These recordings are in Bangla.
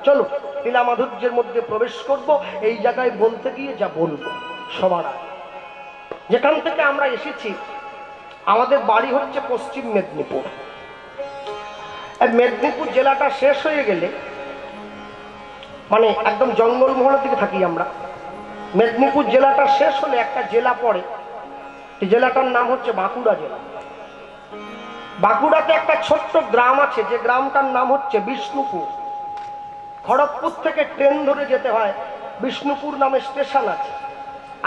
চলো লীলা মাধুর্যের মধ্যে প্রবেশ করব। এই জায়গায় বলতে গিয়ে যা বলবো, সবার যেখান থেকে আমরা এসেছি, আমাদের বাড়ি হচ্ছে পশ্চিম মেদিনীপুর। মেদিনীপুর জেলাটা শেষ হয়ে গেলে, মানে একদম জঙ্গলমহলের দিকে থাকি আমরা, মেদিনীপুর জেলাটা শেষ হলে একটা জেলা পড়ে, জেলাটার নাম হচ্ছে বাঁকুড়া জেলা। বাঁকুড়াতে একটা ছোট্ট গ্রাম আছে, যে গ্রামটার নাম হচ্ছে বিষ্ণুপুর। খড়গপুর থেকে ট্রেন ধরে যেতে হয়, বিষ্ণুপুর নামে স্টেশন আছে।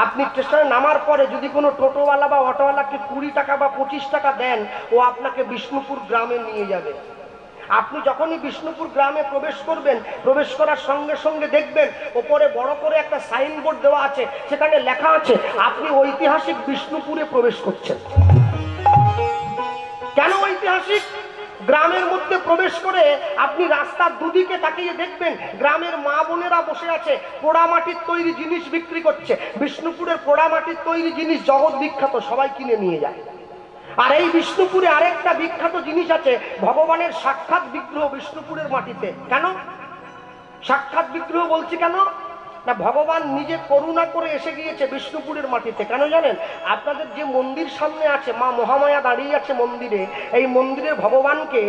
আপনি স্টেশনে নামার পরে যদি কোনো টোটোওয়ালা বা অটোওয়ালাকে 20 টাকা বা 25 টাকা দেন, ও আপনাকে বিষ্ণুপুর গ্রামে নিয়ে যাবে। আপনি যখনই বিষ্ণুপুর গ্রামে প্রবেশ করবেন, প্রবেশ করার সঙ্গে সঙ্গে দেখবেন ওপরে বড় করে একটা সাইনবোর্ড দেওয়া আছে, সেখানে লেখা আছে আপনি ঐতিহাসিক বিষ্ণুপুরে প্রবেশ করছেন। কেন ঐতিহাসিক? গ্রামের মধ্যে প্রবেশ করে আপনি রাস্তার দুদিকে তাকিয়ে দেখবেন গ্রামের মা বোনেরা বসে আছে, পোড়ামাটির তৈরি জিনিস বিক্রি করছে। বিষ্ণুপুরের পোড়ামাটির তৈরি জিনিস জগৎ বিখ্যাত, সবাই কিনে নিয়ে যায়। আর এই বিষ্ণুপুরে আরেকটা বিখ্যাত জিনিস আছে, ভগবানের সাক্ষাৎ বিগ্রহ বিষ্ণুপুরের মাটিতে। কেন সাক্ষাৎ বিগ্রহ বলছি কেন না, ভগবান নিজে করুণা করে এসে গিয়েছে বিষ্ণুপুরের মাটিতে। কেন জানেন? আপনাদের যে মন্দির সামনে আছে, মা মহামায়া দাঁড়িয়ে আছে মন্দিরে, এই মন্দিরের ভগবানকে,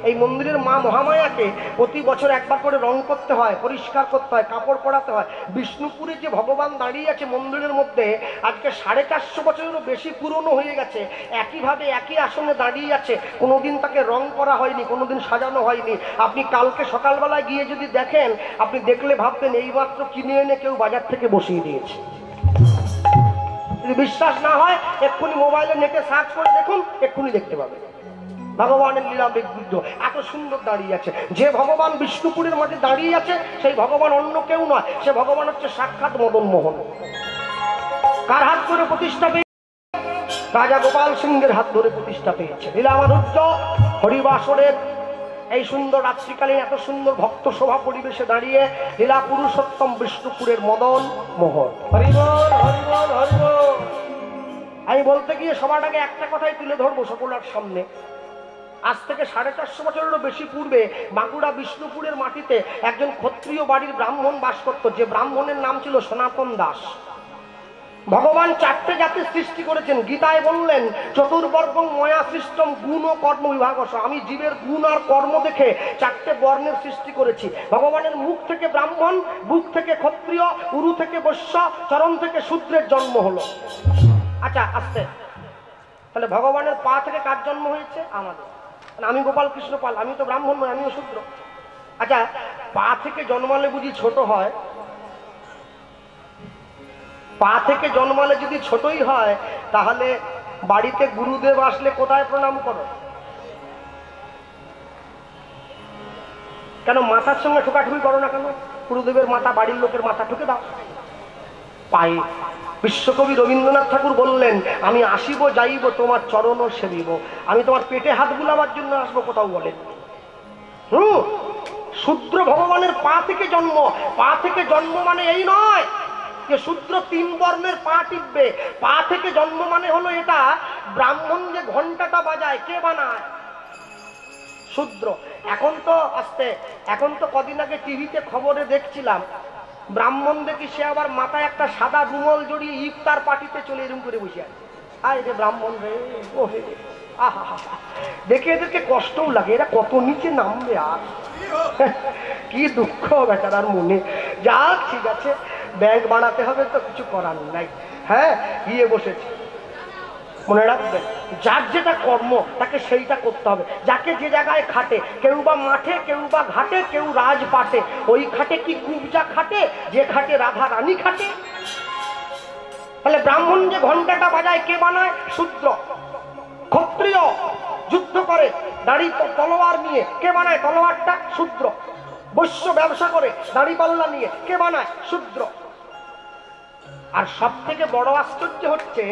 এই মন্দিরের মা মহামায়াকে প্রতি বছর একবার করে রং করতে হয়, পরিষ্কার করতে হয়, কাপড় পরাতে হয়। বিষ্ণুপুরে যে ভগবান দাঁড়িয়ে আছে মন্দিরের মধ্যে, আজকে 450 বছরেরও বেশি পুরনো হয়ে গেছে, একইভাবে একই আসনে দাঁড়িয়ে আছে, কোনোদিন তাকে রং করা হয়নি, কোনোদিন সাজানো হয়নি। আপনি কালকে সকালবেলায় গিয়ে যদি দেখেন, আপনি দেখলে ভাবতেন এইমাত্র কিনে এনে কেউ বাজার থেকে বসিয়ে দিয়েছে। যদি বিশ্বাস না হয় এক্ষুনি মোবাইলে নেটে সার্চ করে দেখুন, এক্ষুনি দেখতে পাবেন ভগবানের লীলা বিগ্রহ এত সুন্দর দাঁড়িয়ে আছে। যে ভগবান বিষ্ণুপুরের মাঝে দাঁড়িয়ে আছে, সেই ভগবান অন্য কেউ নয়, সে ভগবান হচ্ছে সাক্ষাৎ মদন মোহন। কার হাত ধরে প্রতিষ্ঠা পেয়েছে? রাজা গোপাল সিংহের হাত ধরে প্রতিষ্ঠা পেয়েছে। লীলা মাধুর্য হরিবাসরের এই সুন্দর রাত্রিকালীন এত সুন্দর ভক্ত সভা পরিবেশে দাঁড়িয়ে লীলা পুরুষোত্তম বিষ্ণুপুরের মদন মোহন। হরিবল হরিবল হরিবল। আমি বলতে গিয়ে সবাটাকে একটা কথাই তুলে ধরবো সকলের সামনে। আজ থেকে 450 বছরেরও বেশি পূর্বে বাঁকুড়া বিষ্ণুপুরের মাটিতে একজন ক্ষত্রিয় বাড়ির ব্রাহ্মণ বাস করত, যে ব্রাহ্মণের নাম ছিল সনাতন দাস। ভগবান 4টে জাতি সৃষ্টি করেছেন। গীতায় বললেন চতুর্বর্গং ময়া সৃষ্টম গুণ ও কর্ম বিভাগস, আমি জীবের গুণ আর কর্ম দেখে 4টে বর্ণের সৃষ্টি করেছি। ভগবানের মুখ থেকে ব্রাহ্মণ, বুক থেকে ক্ষত্রিয়, উরু থেকে বৈশ্য, চরণ থেকে শূদ্রের জন্ম হলো। আচ্ছা আসতে, তাহলে ভগবানের পা থেকে কার জন্ম হয়েছে? আমাদের। আমি গোপাল কৃষ্ণ পাল, আমি তো ব্রাহ্মণ নয়, আমিও শূদ্র। আচ্ছা, পা থেকে জন্মালে বুঝি ছোট হয়? পা থেকে জন্মালে যদি ছোটই হয়, তাহলে বাড়িতে গুরুদেব আসলে কোথায় প্রণাম করো? কেন মাথার সঙ্গে ঠোকাঠুকি করো না কেন? গুরুদেবের মাথা বাড়ির লোকের মাথা ঠুকে দাও পায়ে। বিশ্বকবি রবীন্দ্রনাথ ঠাকুর বললেন, আমি আসিব যাইব তোমার চরণ সেবিব, আমি তোমার পেটে হাত বুলাবার জন্য আসবো, কোথাও বলেন। শূদ্র ভগবানের পা থেকে জন্ম। পা থেকে জন্ম মানে এই নয় যে শূদ্র 3 বর্ণের পা টিপবে। পা থেকে জন্ম মানে হলো এটা, ব্রাহ্মণ যে ঘন্টাটা বাজায়, কে বানায়? শূদ্র। এখন তো কদিন আগে টিভিতে খবরে দেখছিলাম, ব্রাহ্মণ দেখি সে আবার মাথায় একটা সাদা রুমাল জড়িয়ে ইফতার পার্টিতে চলে এরকম করে বসে আছে। আয় রে ব্রাহ্মণ রে, ও হে, আহা হা। দেখে এদেরকে কষ্টও লাগে, এরা কত নিচে নামবে, আর কি দুঃখ বেচারার মনে। যাক ঠিক আছে, ব্যাংক বানাতে হবে তো, কিছু করার নাই। হ্যাঁ, গিয়ে বসেছে। মনে রাখবেন, যার যেটা কর্ম তাকে সেইটা করতে হবে। যাকে যে জায়গায় খাটে, কেউ বা মাঠে, কেউ বা ঘাটে, কেউ রাজপাটে, ওই খাটে কি কুবজা খাটে, যে খাটে রাধা রানী খাটে। তাহলে ব্রাহ্মণ যে ঘন্টাটা বাজায়, কে বানায়? শূদ্র। ক্ষত্রিয় যুদ্ধ করে দাড়ি তলোয়ার নিয়ে, কে বানায় তলোয়ারটা? শূদ্র। বৈশ্য ব্যবসা করে দাড়ি পাল্লা নিয়ে, কে বানায়? শূদ্র। আর সব থেকে বড় আশ্চর্য হচ্ছে,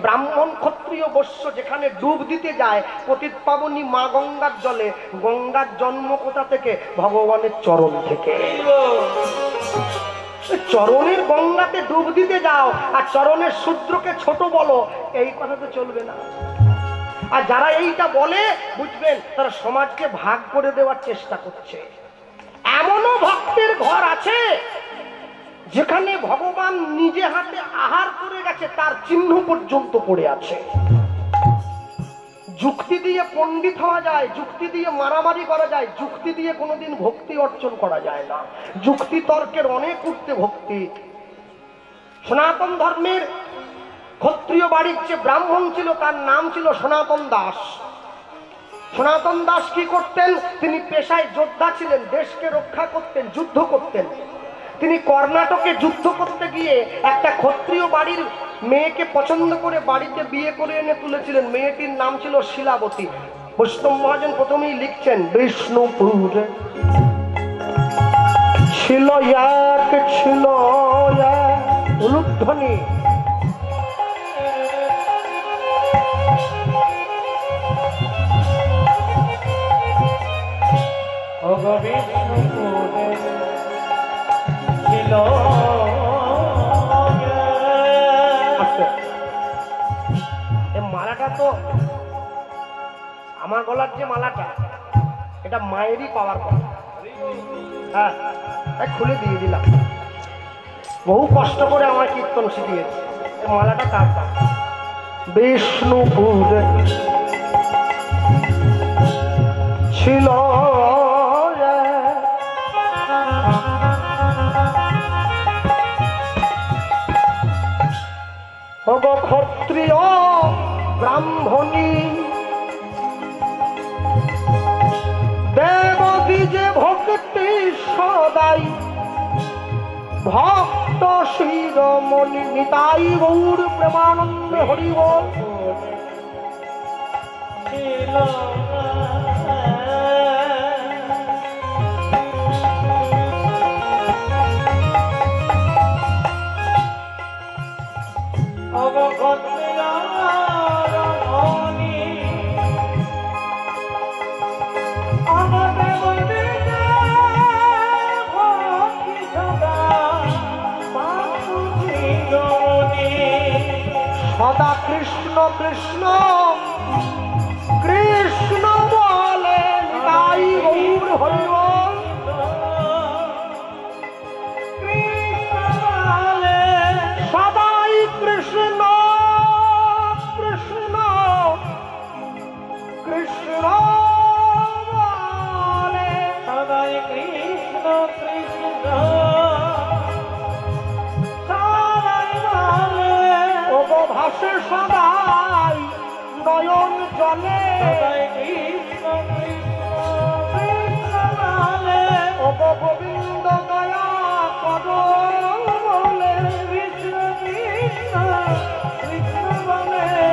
ব্রাহ্মণ ক্ষত্রিয় বৈশ্য যেখানে ডুব দিতে যায় পতিত পাবনী মা গঙ্গার জলে, গঙ্গার জন্ম কোথা থেকে? ভগবানের চরণ থেকে। চরণের গঙ্গাতে ডুব দিতে যাও আর চরণের শূদ্রকে ছোট বলো, এই কথা তো চলবে না। আর যারা এইটা বলে, বুঝবেন তারা সমাজকে ভাগ করে দেওয়ার চেষ্টা করছে। এমনও ভক্তের যেখানে ভগবান নিজে হাতে আহার করে গেছে তার চিহ্ন পর্যন্ত পড়ে আছে। যুক্তি দিয়ে পণ্ডিত হওয়া যায়, যুক্তি দিয়ে মারামারি করা যায়, যুক্তি দিয়ে কোনোদিন ভক্তি অর্জন করা যায় না। যুক্তি তর্কের অনেক ঊর্ধ্বে ভক্তি। সনাতন ধর্মের ক্ষত্রিয় বাড়ির যে ব্রাহ্মণ ছিল তার নাম ছিল সনাতন দাস। সনাতন দাস কি করতেন? তিনি পেশায় যোদ্ধা ছিলেন, দেশকে রক্ষা করতেন, যুদ্ধ করতেন। তিনি কর্ণাটকে যুদ্ধ করতে গিয়ে একটা ক্ষত্রিয় বাড়ির মেয়েকে পছন্দ করে বাড়িতে বিয়ে করে এনে তুলেছিলেন। মেয়েটির নাম ছিল শিলাবতী। বৈষ্ণব মহাজন প্রথমেই লিখছেন, বিষ্ণুপুরে ছিল এক, ছিল উলুধ্বনি মালাটা তো আমার গলার যে মালাটা এটা মায়েরই পাওয়ার কথা। হ্যাঁ, খুলে দিয়ে দিলাম। বহু কষ্ট করে আমার কীর্তন শিখিয়েছে, এই মালাটা তার পাওয়া। বিষ্ণুপুর ছিল ক্ষত্রিয় ব্রাহ্মণী দেবী যে ভক্তি সদাই ভক্ত শিরোমণি নিতাই গৌর প্রেমানন্দ হরি বল। সদা কৃষ্ণ কৃষ্ণ কৃষ্ণ বলে নিতাই গৌর হরি বল। সদাই কৃষ্ণ কৃষ্ণ কৃষ্ণ বলে, সদাই কৃষ্ণ কৃষ্ণ ভাসে সদাই নয়ন জলে। গোবিন্দ দয়া করো বলে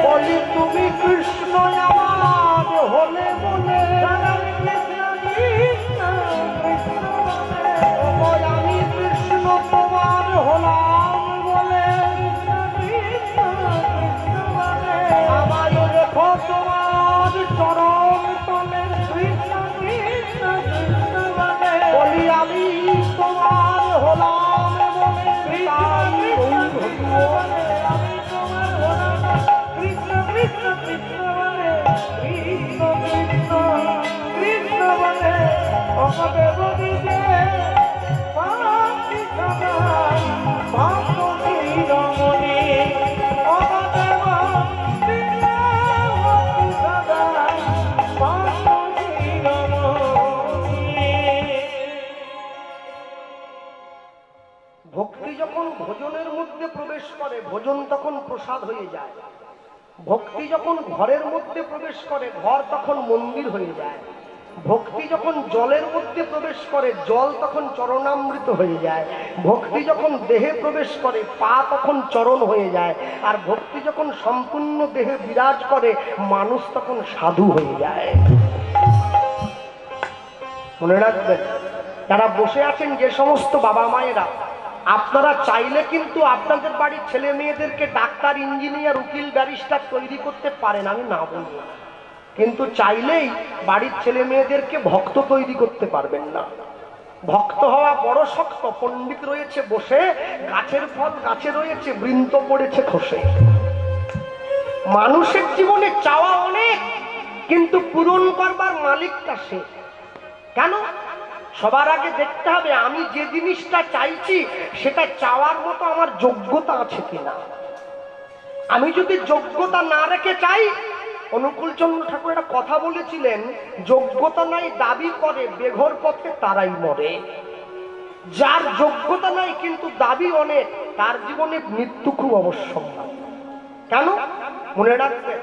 বলি তুমি কৃষ্ণ আমার হলে বলে। আমি কৃষ্ণ তোমার হলাম বলে আমায় রেখো তোমার চরণ তলে। বলি আমি তোমার হলাম বলে কৃষ্ণ কৃষ্ণ কৃষ্ণ বলে, কৃষ্ণ কৃষ্ণ কৃষ্ণ বলে ভক্তি যখন ভোজনের মধ্যে প্রবেশ করে ভোজন তখন প্রসাদ হয়ে যায়। ভক্তি যখন ঘরের মধ্যে প্রবেশ করে ঘর তখন মন্দির হয়ে যায়। ভক্তি যখন জলের মধ্যে প্রবেশ করে জল তখন চরণামৃত হয়ে যায়। ভক্তি যখন দেহে প্রবেশ করে পা তখন চরণ হয়ে যায়। আর ভক্তি যখন সম্পূর্ণ দেহে বিরাজ করে মানুষ তখন সাধু হয়ে যায়। মনে রাখবেন, যারা বসে আছেন যে সমস্ত বাবা মায়েরা, আপনারা চাইলে কিন্তু আপনাদের বাড়ির ছেলে মেয়েদেরকে ডাক্তার, ইঞ্জিনিয়ার, উকিল, ব্যারিস্টার তৈরি করতে পারেন, আমি না বলবো, কিন্তু চাইলেই বাড়ির ছেলে মেয়েদেরকে ভক্ত তৈরি করতে পারবেন না। ভক্ত হওয়া বড় শক্ত। পণ্ডিত রয়েছে বসে, গাছের ফল গাছে রয়েছে, বৃন্ত পড়েছে খসে। মানুষের জীবনে চাওয়া অনেক, কিন্তু পূরণ করবার মালিকটা সে। কেন? সবার আগে দেখতে হবে আমি যে জিনিসটা চাইছি সেটা চাওয়ার মতো আমার যোগ্যতা আছে কিনা। আমি যদি যোগ্যতা না রেখে চাই, অনুকূলচন্দ্র ঠাকুর একটা কথা বলেছিলেন, যোগ্যতা নাই দাবি করে বেঘর পথে তারাই মরে। যার যোগ্যতা নাই কিন্তু দাবি অনেক, তার জীবনে মৃত্যু খুব অবশ্যম্ভাবী। কেন মনে রাখবে,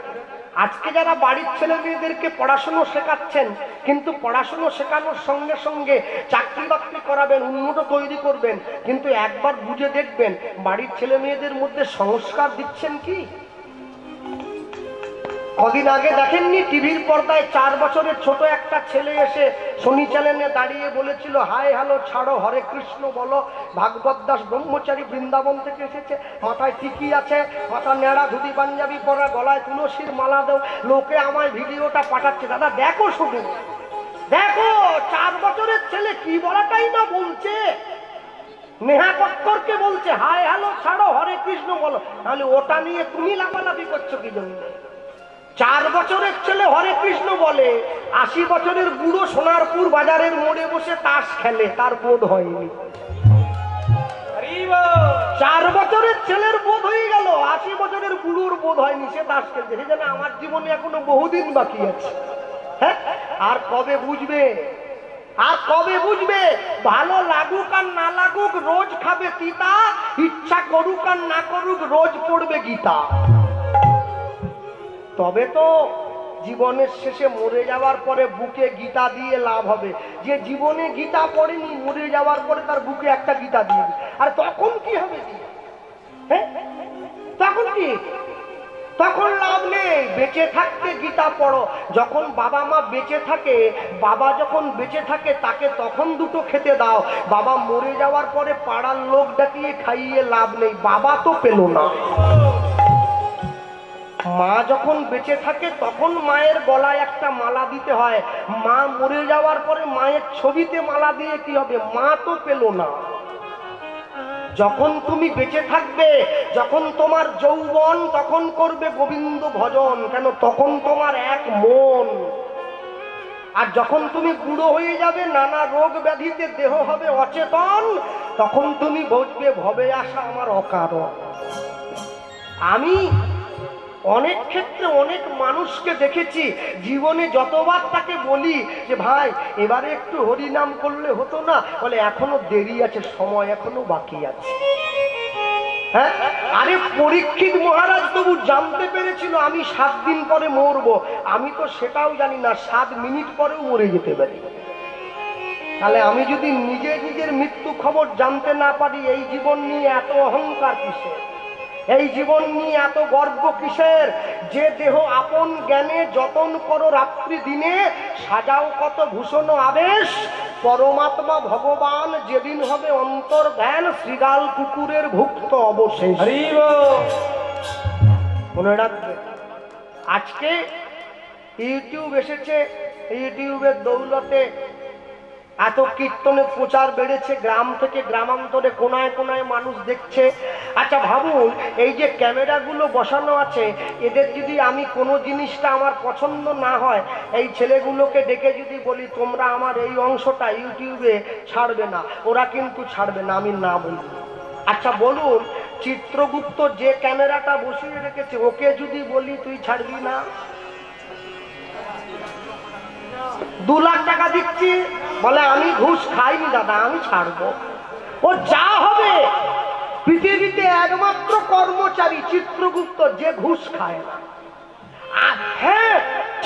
আজকে যারা বাড়ির ছেলে মেয়েদেরকে পড়াশুনো শেখাচ্ছেন, কিন্তু পড়াশুনো শেখানোর সঙ্গে সঙ্গে চাকরি বাকরি করাবেন, উন্নত তৈরি করবেন, কিন্তু একবার বুঝে দেখবেন বাড়ির ছেলে মেয়েদের মধ্যে সংস্কার দিচ্ছেন কি? কদিন আগে দেখেননি টিভির পর্দায় 4 বছরের ছোট একটা ছেলে এসে শনি চ্যানেলে দাঁড়িয়ে বলেছিল, হাই হ্যালো ছাড়ো, হরে কৃষ্ণ বলো। ভাগবত দাস ব্রহ্মচারী বৃন্দাবন থেকে এসেছে, মাথায় টিকি আছে, মাথা নেড়া, ধুতি পাঞ্জাবি পরা, গলায় তুলসীর মালা দেও, লোকে আমায় ভিডিওটা পাঠাচ্ছে। দাদা দেখো, শুধু দেখো 4 বছরের ছেলে কি বলাটাই না বলছে। নেহা কক্করকে বলছে হাই হ্যালো ছাড়ো, হরে কৃষ্ণ বলো। তাহলে ওটা নিয়ে তুমি লাফালাফি করছো কি জন্য? 4 বছরের ছেলে হরে কৃষ্ণ বলে, 80 বছরের বুড়ো সোনারপুর বাজারের মোড়ে বসে তাস খেলে, তার বোধ হয়নি। 4 বছরের ছেলের বোধ হয়ে গেল, 80 বছরের বুড়োর বোধ হয়নি, সে তাস খেলছে। সে যেন আমার জীবনে এখনো বহুদিন বাকি আছে। হ্যাঁ, আর কবে বুঝবে? আর কবে বুঝবে? ভালো লাগুক আর না লাগুক রোজ খাবে তিতা, ইচ্ছা করুক আর না করুক রোজ পড়বে গীতা। তবে তো জীবনের শেষে মরে যাওয়ার পরে বুকে গীতা দিয়ে লাভ হবে। যে জীবনে গীতা পড়েনি, মরে যাওয়ার পরে তার বুকে একটা গীতা দিয়ে দিবে, আর তখন কি হবে? হ্যাঁ, তখন কি? তখন লাভ নেই। বেঁচে থাকতে গীতা পড়ো। যখন বাবা মা বেঁচে থাকে, বাবা যখন বেঁচে থাকে তাকে তখন দুটো খেতে দাও। বাবা মরে যাওয়ার পরে পাড়ার লোক ডাকিয়ে খাইয়ে লাভ নেই, বাবা তো পেল না। মা যখন বেঁচে থাকে তখন মায়ের গলায় একটা মালা দিতে হয়। মা মরে যাওয়ার পরে মায়ের ছবিতে মালা দিয়ে কি হবে? মা তো পেল না। যখন তুমি বেঁচে থাকবে, যখন তোমার যৌবন, তখন করবে গোবিন্দ ভজন। কেন? তখন তোমার এক মন। আর যখন তুমি বুড়ো হয়ে যাবে, নানা রোগ ব্যাধিতে দেহ হবে অচেতন, তখন তুমি বুঝবে ভবে আসা আমার অকারণ। আমি অনেক ক্ষেত্রে অনেক মানুষকে দেখেছি, জীবনে যতবার তাকে বলি যে ভাই এবারে একটু হরিনাম করলে হতো না, বলে এখনো দেরি আছে, সময় এখনো বাকি আছে। হ্যাঁ, আরে পরীক্ষিত মহারাজ তবু জানতে পেরেছিল আমি 7 দিন পরে মরবো, আমি তো সেটাও জানি না 7 মিনিট পরেও মরে যেতে পারি। তাহলে আমি যদি নিজের মৃত্যু খবর জানতে না পারি, এই জীবন নিয়ে এত অহংকার কিসের? এই জীবন নিয়ে এত গর্ব কিসের? যে দেহ আপন জ্ঞানে যতন করো রাত্রি দিনে, সাজাও কত ভূষণ আবেশ, পরমাত্মা ভগবান যেদিন হবে অন্তর ধ্যান, শ্রীগাল কুকুরের ভুক্ত অবশেষ। মনে রাখবে, আজকে ইউটিউব এসেছে, ইউটিউবের দৌলতে এত কীর্তনের প্রচার বেড়েছে, গ্রাম থেকে গ্রামান্তরে কোনায় কোনায় মানুষ দেখছে। আচ্ছা ভাবুন, এই যে ক্যামেরাগুলো বসানো আছে, এদের যদি আমি কোনো জিনিসটা আমার পছন্দ না হয়, এই ছেলেগুলোকে ডেকে যদি বলি তোমরা আমার এই অংশটা ইউটিউবে ছাড়বে না, ওরা কিন্তু ছাড়বে না, আমি না বলি। আচ্ছা বলুন, চিত্রগুপ্ত যে ক্যামেরাটা বসিয়ে রেখেছে, ওকে যদি বলি তুই ছাড়বি না? 2 লাখ টাকা দিচ্ছি, বলে আমি ঘুষ খাইনি দাদা, আমি ছাড়বো। ও যা হবে, পৃথিবীতে একমাত্র কর্মচারী চিত্রগুপ্ত যে ঘুষ খায় না। হ্যাঁ,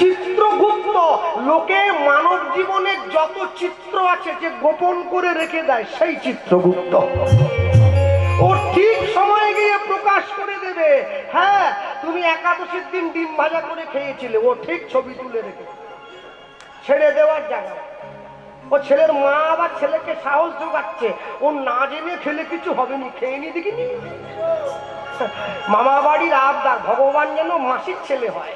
চিত্রগুপ্ত লোকে মানব জীবনের যত চিত্র আছে যে গোপন করে রেখে দেয়, সেই চিত্রগুপ্ত। ও ঠিক সময়ে গিয়ে প্রকাশ করে দেবে। হ্যাঁ, তুমি একাদশীর দিন ডিম ভাজা করে খেয়েছিলে, ও ঠিক ছবি তুলে রেখেছে ছেড়ে দেওয়ার জায়গায়। ও ছেলের মা আবার ছেলেকে সাহস যোগাচ্ছে, ও না জেনে খেলে কিছু হবে নি, খেয়ে নি দেখিনি। মামা বাড়ির আবদার, ভগবান যেন মাসির ছেলে হয়।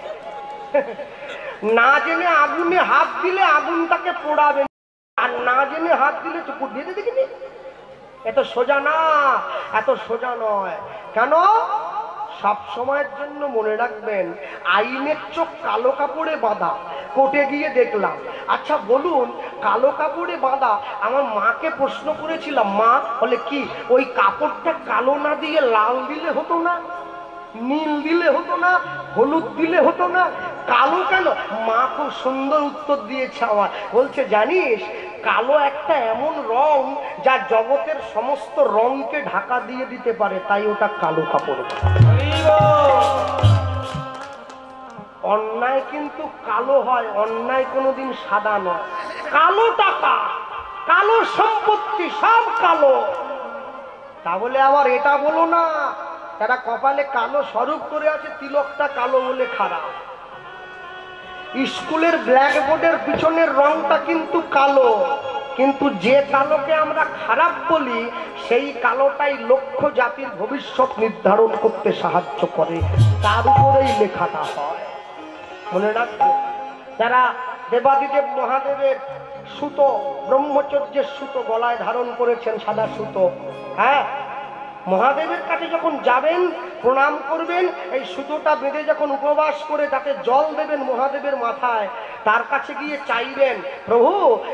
না জেনে আগুনে হাত দিলে আগুন তাকে পোড়াবে, আর না জেনে হাত দিলে চুপুর দিয়ে দেখিনি। এত সোজা না, এত সোজা নয়। কেন? সব সময়ের জন্য মনে রাখবেন, আইনের চোখ কালো কাপড়ে বাঁধা। কোর্টে গিয়ে দেখলাম। আচ্ছা বলুন, কালো কাপড়ে বাঁধা, আমার মাকে প্রশ্ন করেছিলাম, মা বলে কি ওই কাপড়টা কালো না দিয়ে লাল দিলে হতো না, নীল দিলে হতো না, হলুদ দিলে হতো না, কালো কেন? মা খুব সুন্দর উত্তর দিয়েছে আমার। বলছে জানিস, কালো একটা এমন রং যা জগতের সমস্ত রংকে ঢাকা দিয়ে দিতে পারে, তাই ওটা কালো কাপড়। অন্যায় কিন্তু কালো হয়, অন্যায় কোনোদিন সাদা নয়। কালো টাকা, কালো সম্পত্তি, সব কালো। তা বলে আবার এটা বলো না তারা কপালে কালো স্বরূপ করে আছে, তিলকটা কালো বলে খারাপ। স্কুলের ব্ল্যাকবোর্ডের পিছনের রংটা কিন্তু কালো, কিন্তু যে কালোকে আমরা খারাপ বলি সেই কালোটাই লক্ষ্য জাতির ভবিষ্যৎ নির্ধারণ করতে সাহায্য করে, তার উপরেই লেখাটা হয়। মনে রাখবে, যারা দেবাদিদেব মহাদেবের সুতো, ব্রহ্মচর্যের সুতো গলায় ধারণ করেছেন, সাদা সুতো, হ্যাঁ, মহাদেবের কাছে যখন যাবেন প্রণাম করবেন, এই সুতোটা বেঁধে যখন উপবাস করে তাতে জল দেবেন মহাদেবের মাথায়, তার কাছে গিয়ে চাইবেন, প্রভু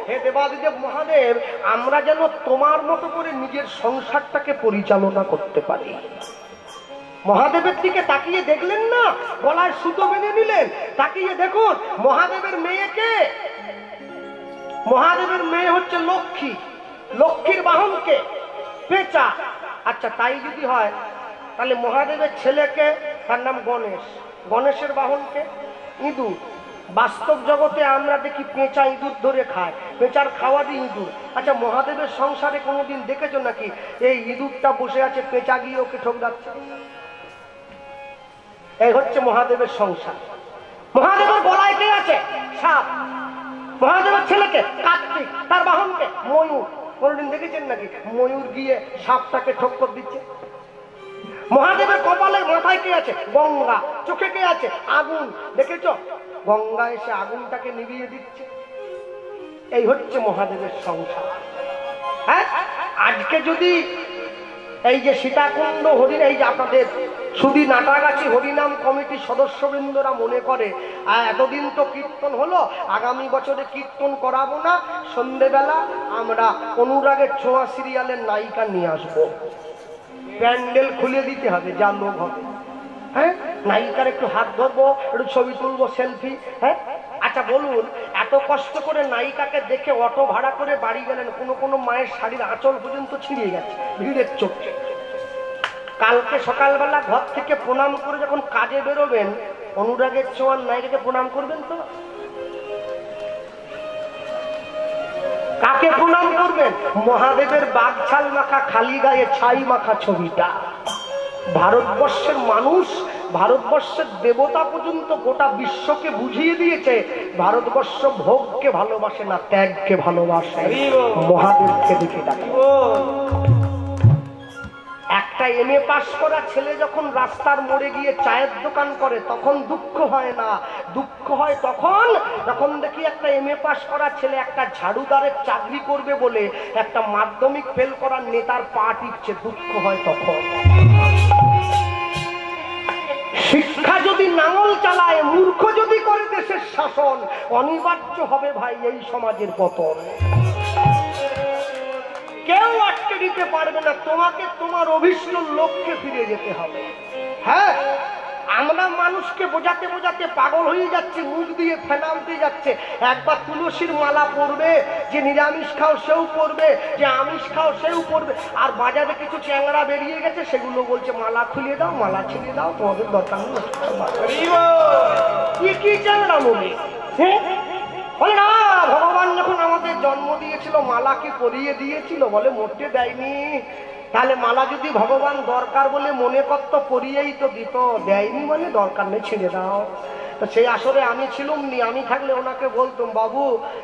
হে দেবাদিদেব মহাদেব, আমরা যেন তোমার মতো করে নিজের সংসারটাকে পরিচালনা করতে পারি। মহাদেবের দিকে তাকিয়ে দেখলেন না, গলায় সুতো বেঁধে নিলেন, তাকিয়ে দেখুন মহাদেবের মেয়েকে। মহাদেবের মেয়ে হচ্ছে লক্ষ্মী, লক্ষ্মীর বাহনকে পেঁচা। আচ্ছা তাই যদি হয় তাহলে মহাদেবের ছেলেকে, তার নাম গণেশ, গণেশের বাহনকে ইঁদুর। বাস্তব জগতে আমরা দেখি পেঁচা ইঁদুর ধরে খায়, পেঁচার খাওয়া দিয়ে ইঁদুর। আচ্ছা মহাদেবের সংসারে কোনোদিন দেখেছো নাকি এই ইঁদুরটা বসে আছে, পেঁচা গিয়ে ওকে ঠোকরাচ্ছে? এই হচ্ছে মহাদেবের সংসার। মহাদেবের গলায় কে আছে? সাপ। মহাদেবের ছেলেকে কার্তিক, তার বাহনকে ময়ূর। কোনদিন দেখেছেন নাকি ময়ূর গিয়ে সাপটাকে ঠক্কর দিচ্ছে? মহাদেবের কপালে মাথায় কে আছে? গঙ্গা। চোখে কে আছে? আগুন। দেখেছো গঙ্গা এসে আগুনটাকে নিভিয়ে দিচ্ছে। এই হচ্ছে মহাদেবের সংসার। হ্যাঁ, আজকে যদি এই যে সীতাকুণ্ড হরিণ, এই যে আপনাদের সুধী নাটাগাছি হরিনাম কমিটির সদস্যবৃন্দরা মনে করে এতদিন তো কীর্তন হলো, আগামী বছরে কীর্তন করাবো না, সন্ধ্যেবেলা আমরা অনুরাগের ছোঁয়া সিরিয়ালের নায়িকা নিয়ে আসবো, প্যান্ডেল খুলে দিতে হবে, যা লোক হবে। হ্যাঁ, নায়িকার একটু হাত ধরবো, একটু ছবি তুলবো, সেলফি। হ্যাঁ, আচ্ছা বলুন, এত কষ্ট করে নায়িকাকে দেখে অটো ভাড়া করে বাড়ি গেলেন, কোনো কোনো মায়ের শাড়ির আঁচল পর্যন্ত ছিঁড়ে গেছে ভিড়ের চোখে। কালকে সকালবেলা ঘর থেকে প্রণাম করে যখন কাজে বেরোবেন, অনুরাগের ছোঁয়ার নায়িকাকে প্রণাম করবেন তো? কাকে প্রণাম করবেন? মহাদেবের বাগছাল মাখা, খালি গায়ে ছাই মাখা ছবিটা। ভারতবর্ষের মানুষ, ভারতবর্ষের দেবতা পর্যন্ত গোটা বিশ্বকে বুঝিয়ে দিয়েছে ভারতবর্ষ ভোগকে ভালোবাসে না, ত্যাগকে ভালোবাসে। মহাদেবকে দেখে ডাকে। একটা এমএ পাস করা ছেলে যখন রাস্তার মোড়ে গিয়ে চায়ের দোকান করে তখন দুঃখ হয় না, দুঃখ হয় তখন যখন দেখি একটা এমএ পাস করা ছেলে একটা ঝাড়ুদারের চাকরি করবে বলে একটা মাধ্যমিক ফেল করার নেতার পা টিপছে, দুঃখ হয় তখন। শিক্ষা যদি নাঙল চালায়, মূর্খ যদি করে দেশের শাসন, অনিবার্য হবে ভাই এই সমাজের পতন। কেউ আটকে দিতে পারবে না, তোমাকে তোমার অভিষ্ট লক্ষ্যে ফিরে যেতে হবে। হ্যাঁ, আমরা মানুষকে বোঝাতে বোঝাতে পাগল হয়ে যাচ্ছে, মুখ দিয়ে ফেনা উঠে যাচ্ছে। একবার তুলসীর মালা পরবে, যে নিরামিষ খাও সেও পরবে, যে আমিষ খাও সেও পরবে। আর বাজারে কিছু চ্যাংড়া বেরিয়ে গেছে, সেগুলো বলছে মালা খুলে দাও, মালা ছিঁড়ে দাও, তোমাদের দরকার নেই। কি চ্যাংড়া মনে? হ্যাঁ, বলে না, ভগবান যখন আমাদের জন্ম দিয়েছিল মালা কি পরিয়ে দিয়েছিল? বলে মোটে দেয়নি। তাহলে মালা যদি ভগবান দরকার বলে মনে করত, পরিয়েই তো দিত। দেয়নি মানে দরকার নেই, ছেড়ে দাও। তো সেই আসরে আমি ছিলুম নি, আমি থাকলে ওনাকে বলতুম, বাবু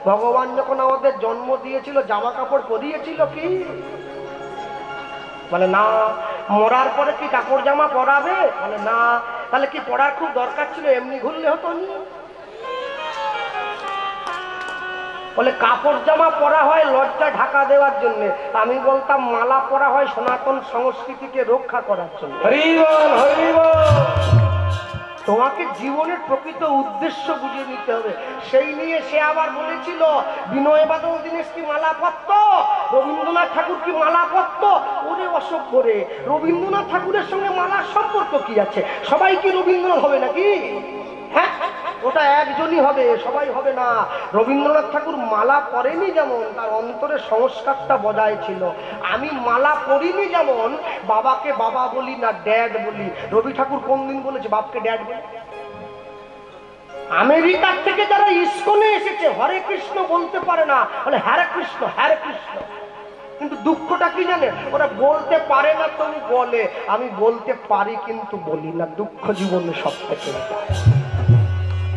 ভগবান যখন আমাদের জন্ম দিয়েছিল জামা কাপড় পরিয়েছিল কি? বলে না। মরার পরে কি কাপড় জামা পরাবে? বলে না। তাহলে কি পড়ার খুব দরকার ছিল? এমনি ঘুরলে হতো নি? বলে কাপড় জামা পরা হয় লজ্জা ঢাকা দেওয়ার জন্য, আমি বলতাম মালা পরা হয় সনাতন সংস্কৃতিকে রক্ষা করার জন্য। তোমাকে জীবনের প্রকৃত উদ্দেশ্য বুঝে নিতে হবে। সেই নিয়ে সে আবার বলেছিল বিনয় বাদল দীনেশ কি মালা পরত, রবীন্দ্রনাথ ঠাকুর কি মালা পরত। ওরে অসভ্য রে, রবীন্দ্রনাথ ঠাকুরের সঙ্গে মালার সম্পর্ক কি আছে? সবাই কি রবীন্দ্রনাথ হবে নাকি? হ্যাঁ, ওটা একজনই হবে, সবাই হবে না। রবীন্দ্রনাথ ঠাকুর মালা পরেনি যেমন তার অন্তরে সংস্কারটা বজায় ছিল। আমি মালা পরিনি যেমন বাবাকে বাবা বলি না ড্যাড বলি। রবি ঠাকুর কোন দিন বলেছে বাপকে ড্যাড বলে? আমেরিকার থেকে যারা ইস্কনে এসেছে হরে কৃষ্ণ বলতে পারে না, বলে হরে কৃষ্ণ হরে কৃষ্ণ। কিন্তু দুঃখটা কি জানে, ওরা বলতে পারে না তুমি বলে, আমি বলতে পারি কিন্তু বলি না। দুঃখ জীবনে সব থেকে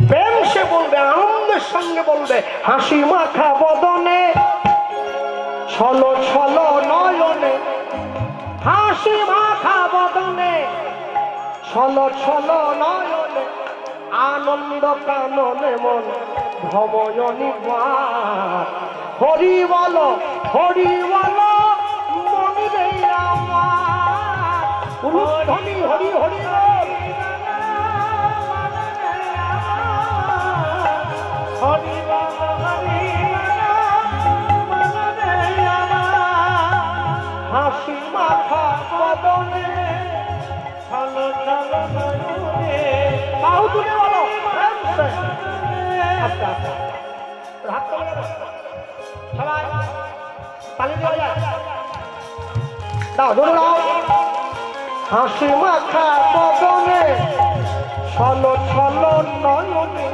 প্রেম সে বলবে, আনন্দের সঙ্গে বলবে, হাসি মাখা বদনে ছলো ছলো নয়নে, হাসি মাখা বদনে ছলো ছলো নয়নে, আনন্দ কাননে মন ভময়নি হরি বলো মনি রে আমার, হরি হরি হরি হাসি মাখা বদনে ছলো ছলো নয়নে। বাহু তুলে বলো, আচ্ছা আচ্ছা হাত তুলে গেল সবাই, তালি দেওয়া যায়, দাও ধরে দাও। হাসি মাখা বদনে ছলো ছলো নয়নে,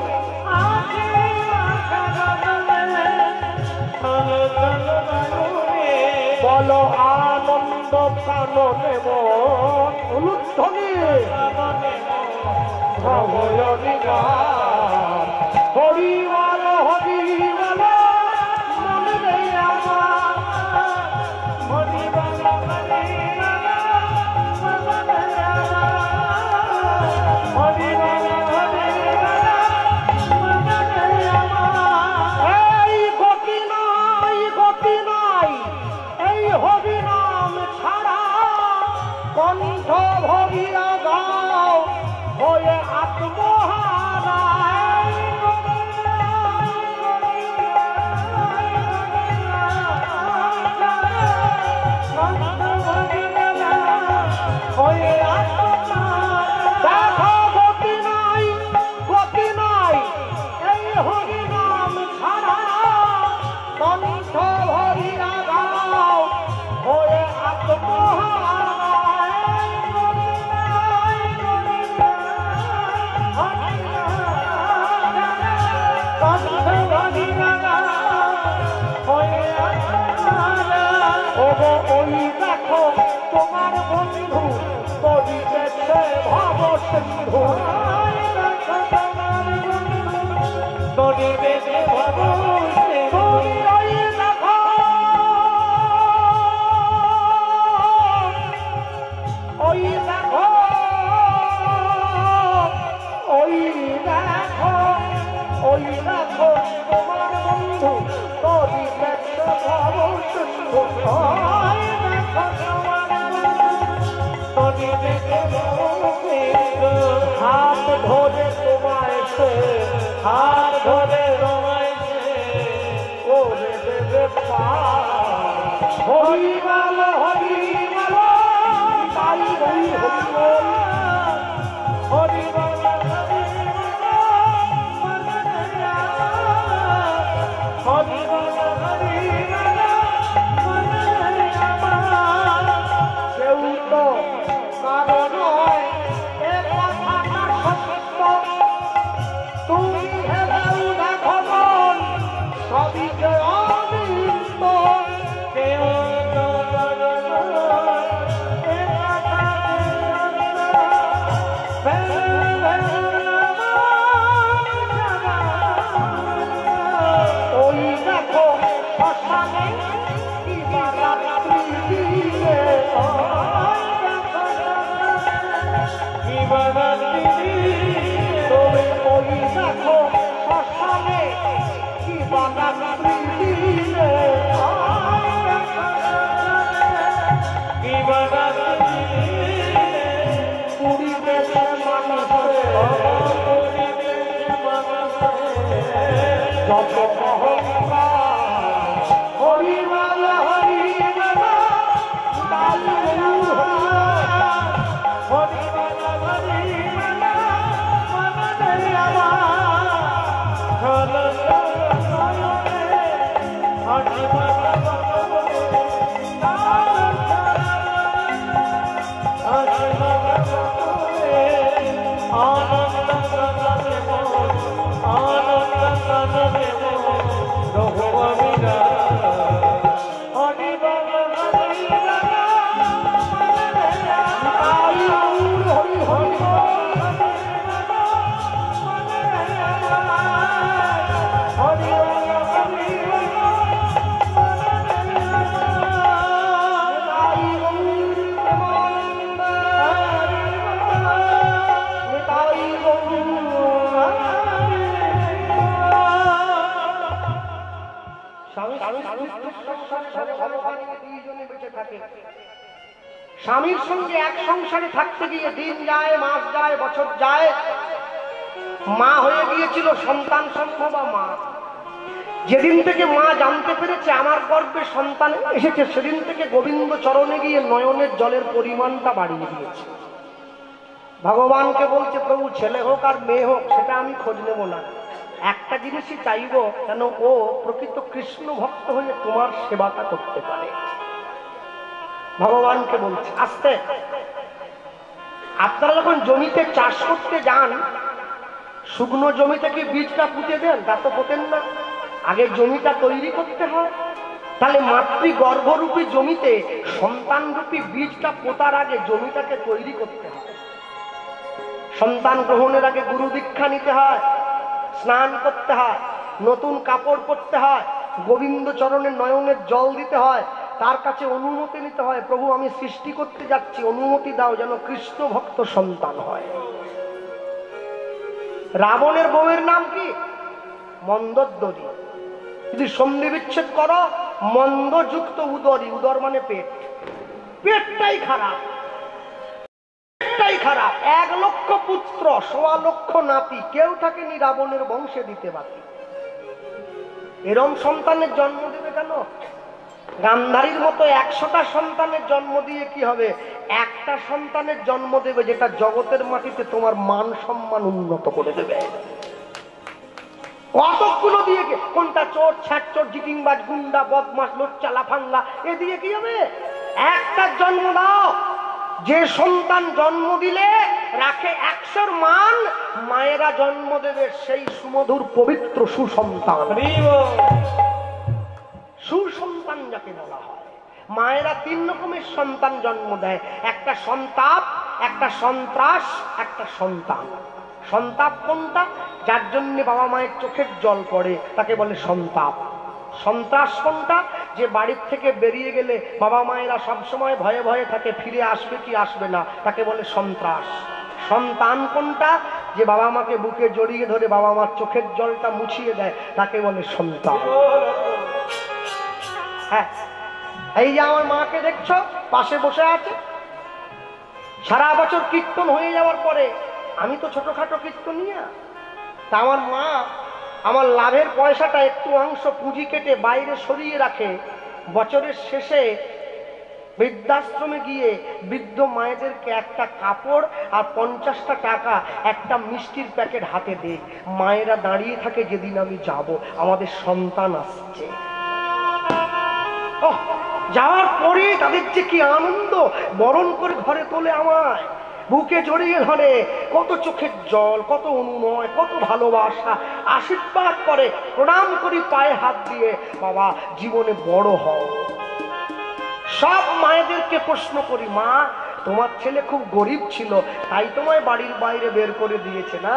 বলো আনন্দ কাননে মন উলুধ্বনি ভময়নি গান, হরি বলো মনে রে আমার, হরি বলো হরি এই গতি নাই এই হরি নাম ছাড়া, কণ্ঠ ভরিয়া গাও হয়ে আত্মহারা। দেখো গতি নাই এই হরি নাম ছাড়া, কণ্ঠ ভরিয়া গাও হয়ে আত্মহারা। যত অহংকার হরিবল হরিবল স্বামীর সঙ্গে এক সংসারে থাকতে গিয়ে দিন যায়, মাস যায়, বছর যায়, মা হয়ে গিয়েছিল সন্তান সম্ভবা মা। যেদিন থেকে মা জানতে পেরেছে আমার গর্ভে সন্তান এসেছে, সেদিন থেকে গোবিন্দ চরণে গিয়ে নয়নের জলের পরিমাণটা বাড়িয়ে দিয়েছে। ভগবানকে বলছে, প্রভু ছেলে হোক আর মেয়ে হোক সেটা আমি খোঁজ নেব না, একটা জিনিসই চাইব, কেন ও প্রকৃত কৃষ্ণ ভক্ত হয়ে তোমার সেবাটা করতে পারে। ভগবানকে বলছে। আস্তে আপনারা যখন জমিতে চাষ করতে যান, শুকনো জমিতে কি বীজটা পুঁতে দেন? তা তো পোতেন না, আগে জমিটা তৈরি করতে হয়। তাহলে মাতৃগর্ভরূপী জমিতে সন্তানরূপী বীজটা পোতার আগে জমিটাকে তৈরি করতে হয়। সন্তান গ্রহণের আগে গুরু দীক্ষা নিতে হয়, স্নান করতে হয়, নতুন কাপড় পরতে হয়, গোবিন্দ চরণের নয়নের জল দিতে হয়, তার কাছে অনুমতি নিতে হয়, প্রভু আমি সৃষ্টি করতে যাচ্ছি, অনুমতি দাও যেন কৃষ্ণ ভক্ত সন্তান হয়। রাবণের বউয়ের নাম কি? মন্দোদরী। যদি সন্ধি বিচ্ছেদ করো, মন্দযুক্ত উদরী, উদর মানে পেট, পেটটাই খারাপ, পেটটাই খারাপ। 1 লক্ষ পুত্র, 1.25 লক্ষ নাতি, কেউ থাকেনি রাবণের বংশে দিতে বাকি। এরম সন্তানের জন্ম দেবে কেন? গান্ধারীর মতো 100টা সন্তানের জন্ম দিয়ে কি হবে? একটা সন্তানের জন্ম দেবে যেটা জগতের মাটিতে তোমার মান সম্মান উন্নত করে দেবে। কতগুলো দিয়ে কোনটা চোর, ছ্যাঁচোর, জিটিংবাজ, গুন্ডা, বদমাস, লোচ্চা, লাফাঙ্গা, এ দিয়ে কি হবে? একটা জন্ম দাও, যে সন্তান জন্ম দিলে রাখে 100র মান, মায়েরা জন্ম দেবে সেই সুমধুর পবিত্র সুসন্তান। সুসন্তান যাকে বলা হয়। মায়েরা 3 রকমের সন্তান জন্ম দেয়, একটা সন্তাপ, একটা সন্ত্রাস, একটা সন্তান। সন্তাপ কোনটা? যার জন্য বাবা মায়ের চোখের জল পড়ে, তাকে বলে সন্তাপ। সন্ত্রাস কোনটা? যে বাড়ির থেকে বেরিয়ে গেলে বাবা মায়েরা সবসময় ভয়ে ভয়ে থাকে, ফিরে আসবে কি আসবে না, তাকে বলে সন্ত্রাস। সন্তান কোনটা? যে বাবা মাকে বুকে জড়িয়ে ধরে বাবা মার চোখের জলটা মুছিয়ে দেয়, তাকে বলে সন্তান। হ্যাঁ, এই যে আমার মাকে দেখছো পাশে বসে আছে, সারা বছর কীর্তন হয়ে যাওয়ার পরে, আমি তো ছোটখাটো কীর্তনিয়া, তা আমার মা আমার লাভের পয়সাটা একটু অংশ পুঁজি কেটে বাইরে সরিয়ে রাখে, বছরের শেষে বৃদ্ধাশ্রমে গিয়ে বৃদ্ধ মায়েদেরকে একটা কাপড় আর 50টা টাকা, একটা মিষ্টির প্যাকেট হাতে দেয়। মায়েরা দাঁড়িয়ে থাকে, যেদিন আমি যাব আমাদের সন্তান আসছে। যাওয়ার পরে তাদের যে কি আনন্দ, বরণ করে ঘরে তোলে, আমায় বুকে জড়িয়ে ধরে, কত চোখের জল, কত অনুনয়, কত ভালোবাসা, আশীর্বাদ করে, প্রণাম করি পায়ে হাত দিয়ে, বাবা জীবনে বড় হও। সব মায়েদেরকে প্রশ্ন করি, মা তোমার ছেলে খুব গরিব ছিল তাই তোমায় বাড়ির বাইরে বের করে দিয়েছে না?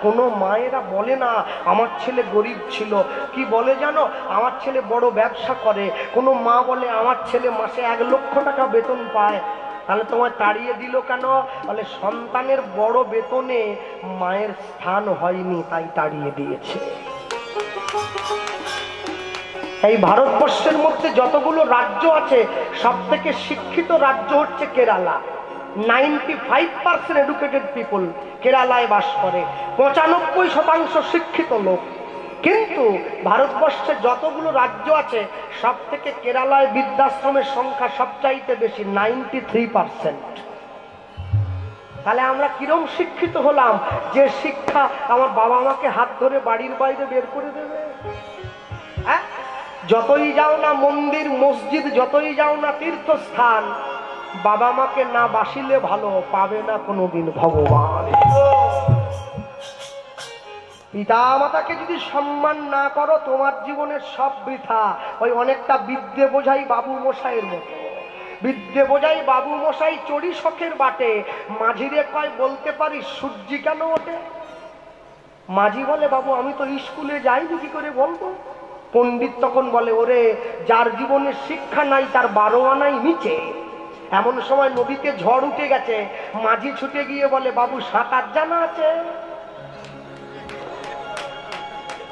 কোনো মায়েরা বলে না আমার ছেলে গরিব ছিল, কি বলে জানো, আমার ছেলে বড় ব্যবসা করে। কোনো মা বলে আমার ছেলে মাসে 1 লক্ষ টাকা বেতন পায়। তাহলে তোমায় তাড়িয়ে দিল কেন? বলে সন্তানের বড় বেতনে মায়ের স্থান হয়নি, তাই তাড়িয়ে দিয়েছে। এই ভারতবর্ষের মধ্যে যতগুলো রাজ্য আছে, সব থেকে শিক্ষিত রাজ্য হচ্ছে কেরালা। 95% এডুকেটেড পিপল কেরালায় বাস করে, 95% শিক্ষিত লোক। কিন্তু ভারতবর্ষে যতগুলো রাজ্য আছে সব থেকে কেরালায় বৃদ্ধাশ্রমের সংখ্যা সবচাইতে বেশি, 93%। তাহলে আমরা কিরম শিক্ষিত হলাম যে শিক্ষা আমার বাবা মাকে হাত ধরে বাড়ির বাইরে বের করে দেবে? হ্যাঁ, যতই যাও না মন্দির মসজিদ, যতই যাও না তীর্থস্থান, বাবা মাকে না বাসিলে ভালো পাবে না কোনোদিন ভগবান। পিতা মাতাকে যদি সম্মান না করো তোমার জীবনের সব বৃথা। ওই অনেকটা বিদ্যে বোঝাই বাবু মশাইয়ের মতো। বিদ্যে বোঝাই বাবু মশাই চড়ি শখের বাটে, মাঝিরে কয় বলতে পারি সূর্যি কেন ওঠে? মাঝি বলে বাবু আমি তো স্কুলে যাইনি, কি করে বলবো? পণ্ডিত তখন বলে ওরে যার জীবনে শিক্ষা নাই তার 12 আনাই নিচে। এমন সময় নদীতে ঝড় উঠে গেছে, মাঝি ছুটে গিয়ে বলে বাবু সাঁতার জানা আছে?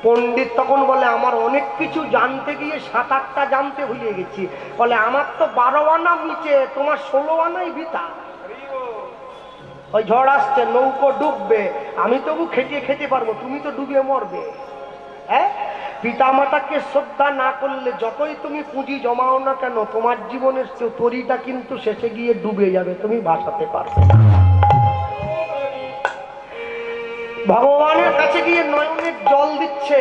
পণ্ডিত তখন বলে আমার অনেক কিছু জানতে গিয়ে সাঁতারটা জানতে ভুলে গেছি। বলে আমার তো 12 আনা নিচে, তোমার 16 আনাই ভিতা। ওই ঝড় আসছে, নৌকো ডুববে, আমি তবু খেতে খেতে পারবো, তুমি তো ডুবে মরবে। হ্যাঁ, পিতা মাতাকে শ্রদ্ধা না করলে যতই তুমি পুঁজি জমাও না কেন তোমার জীবনের তরিটা কিন্তু শেষে গিয়ে ডুবে যাবে, তুমি ভাসাতে পারবে না। ভগবানের কাছে গিয়ে নয়নের জল দিচ্ছে,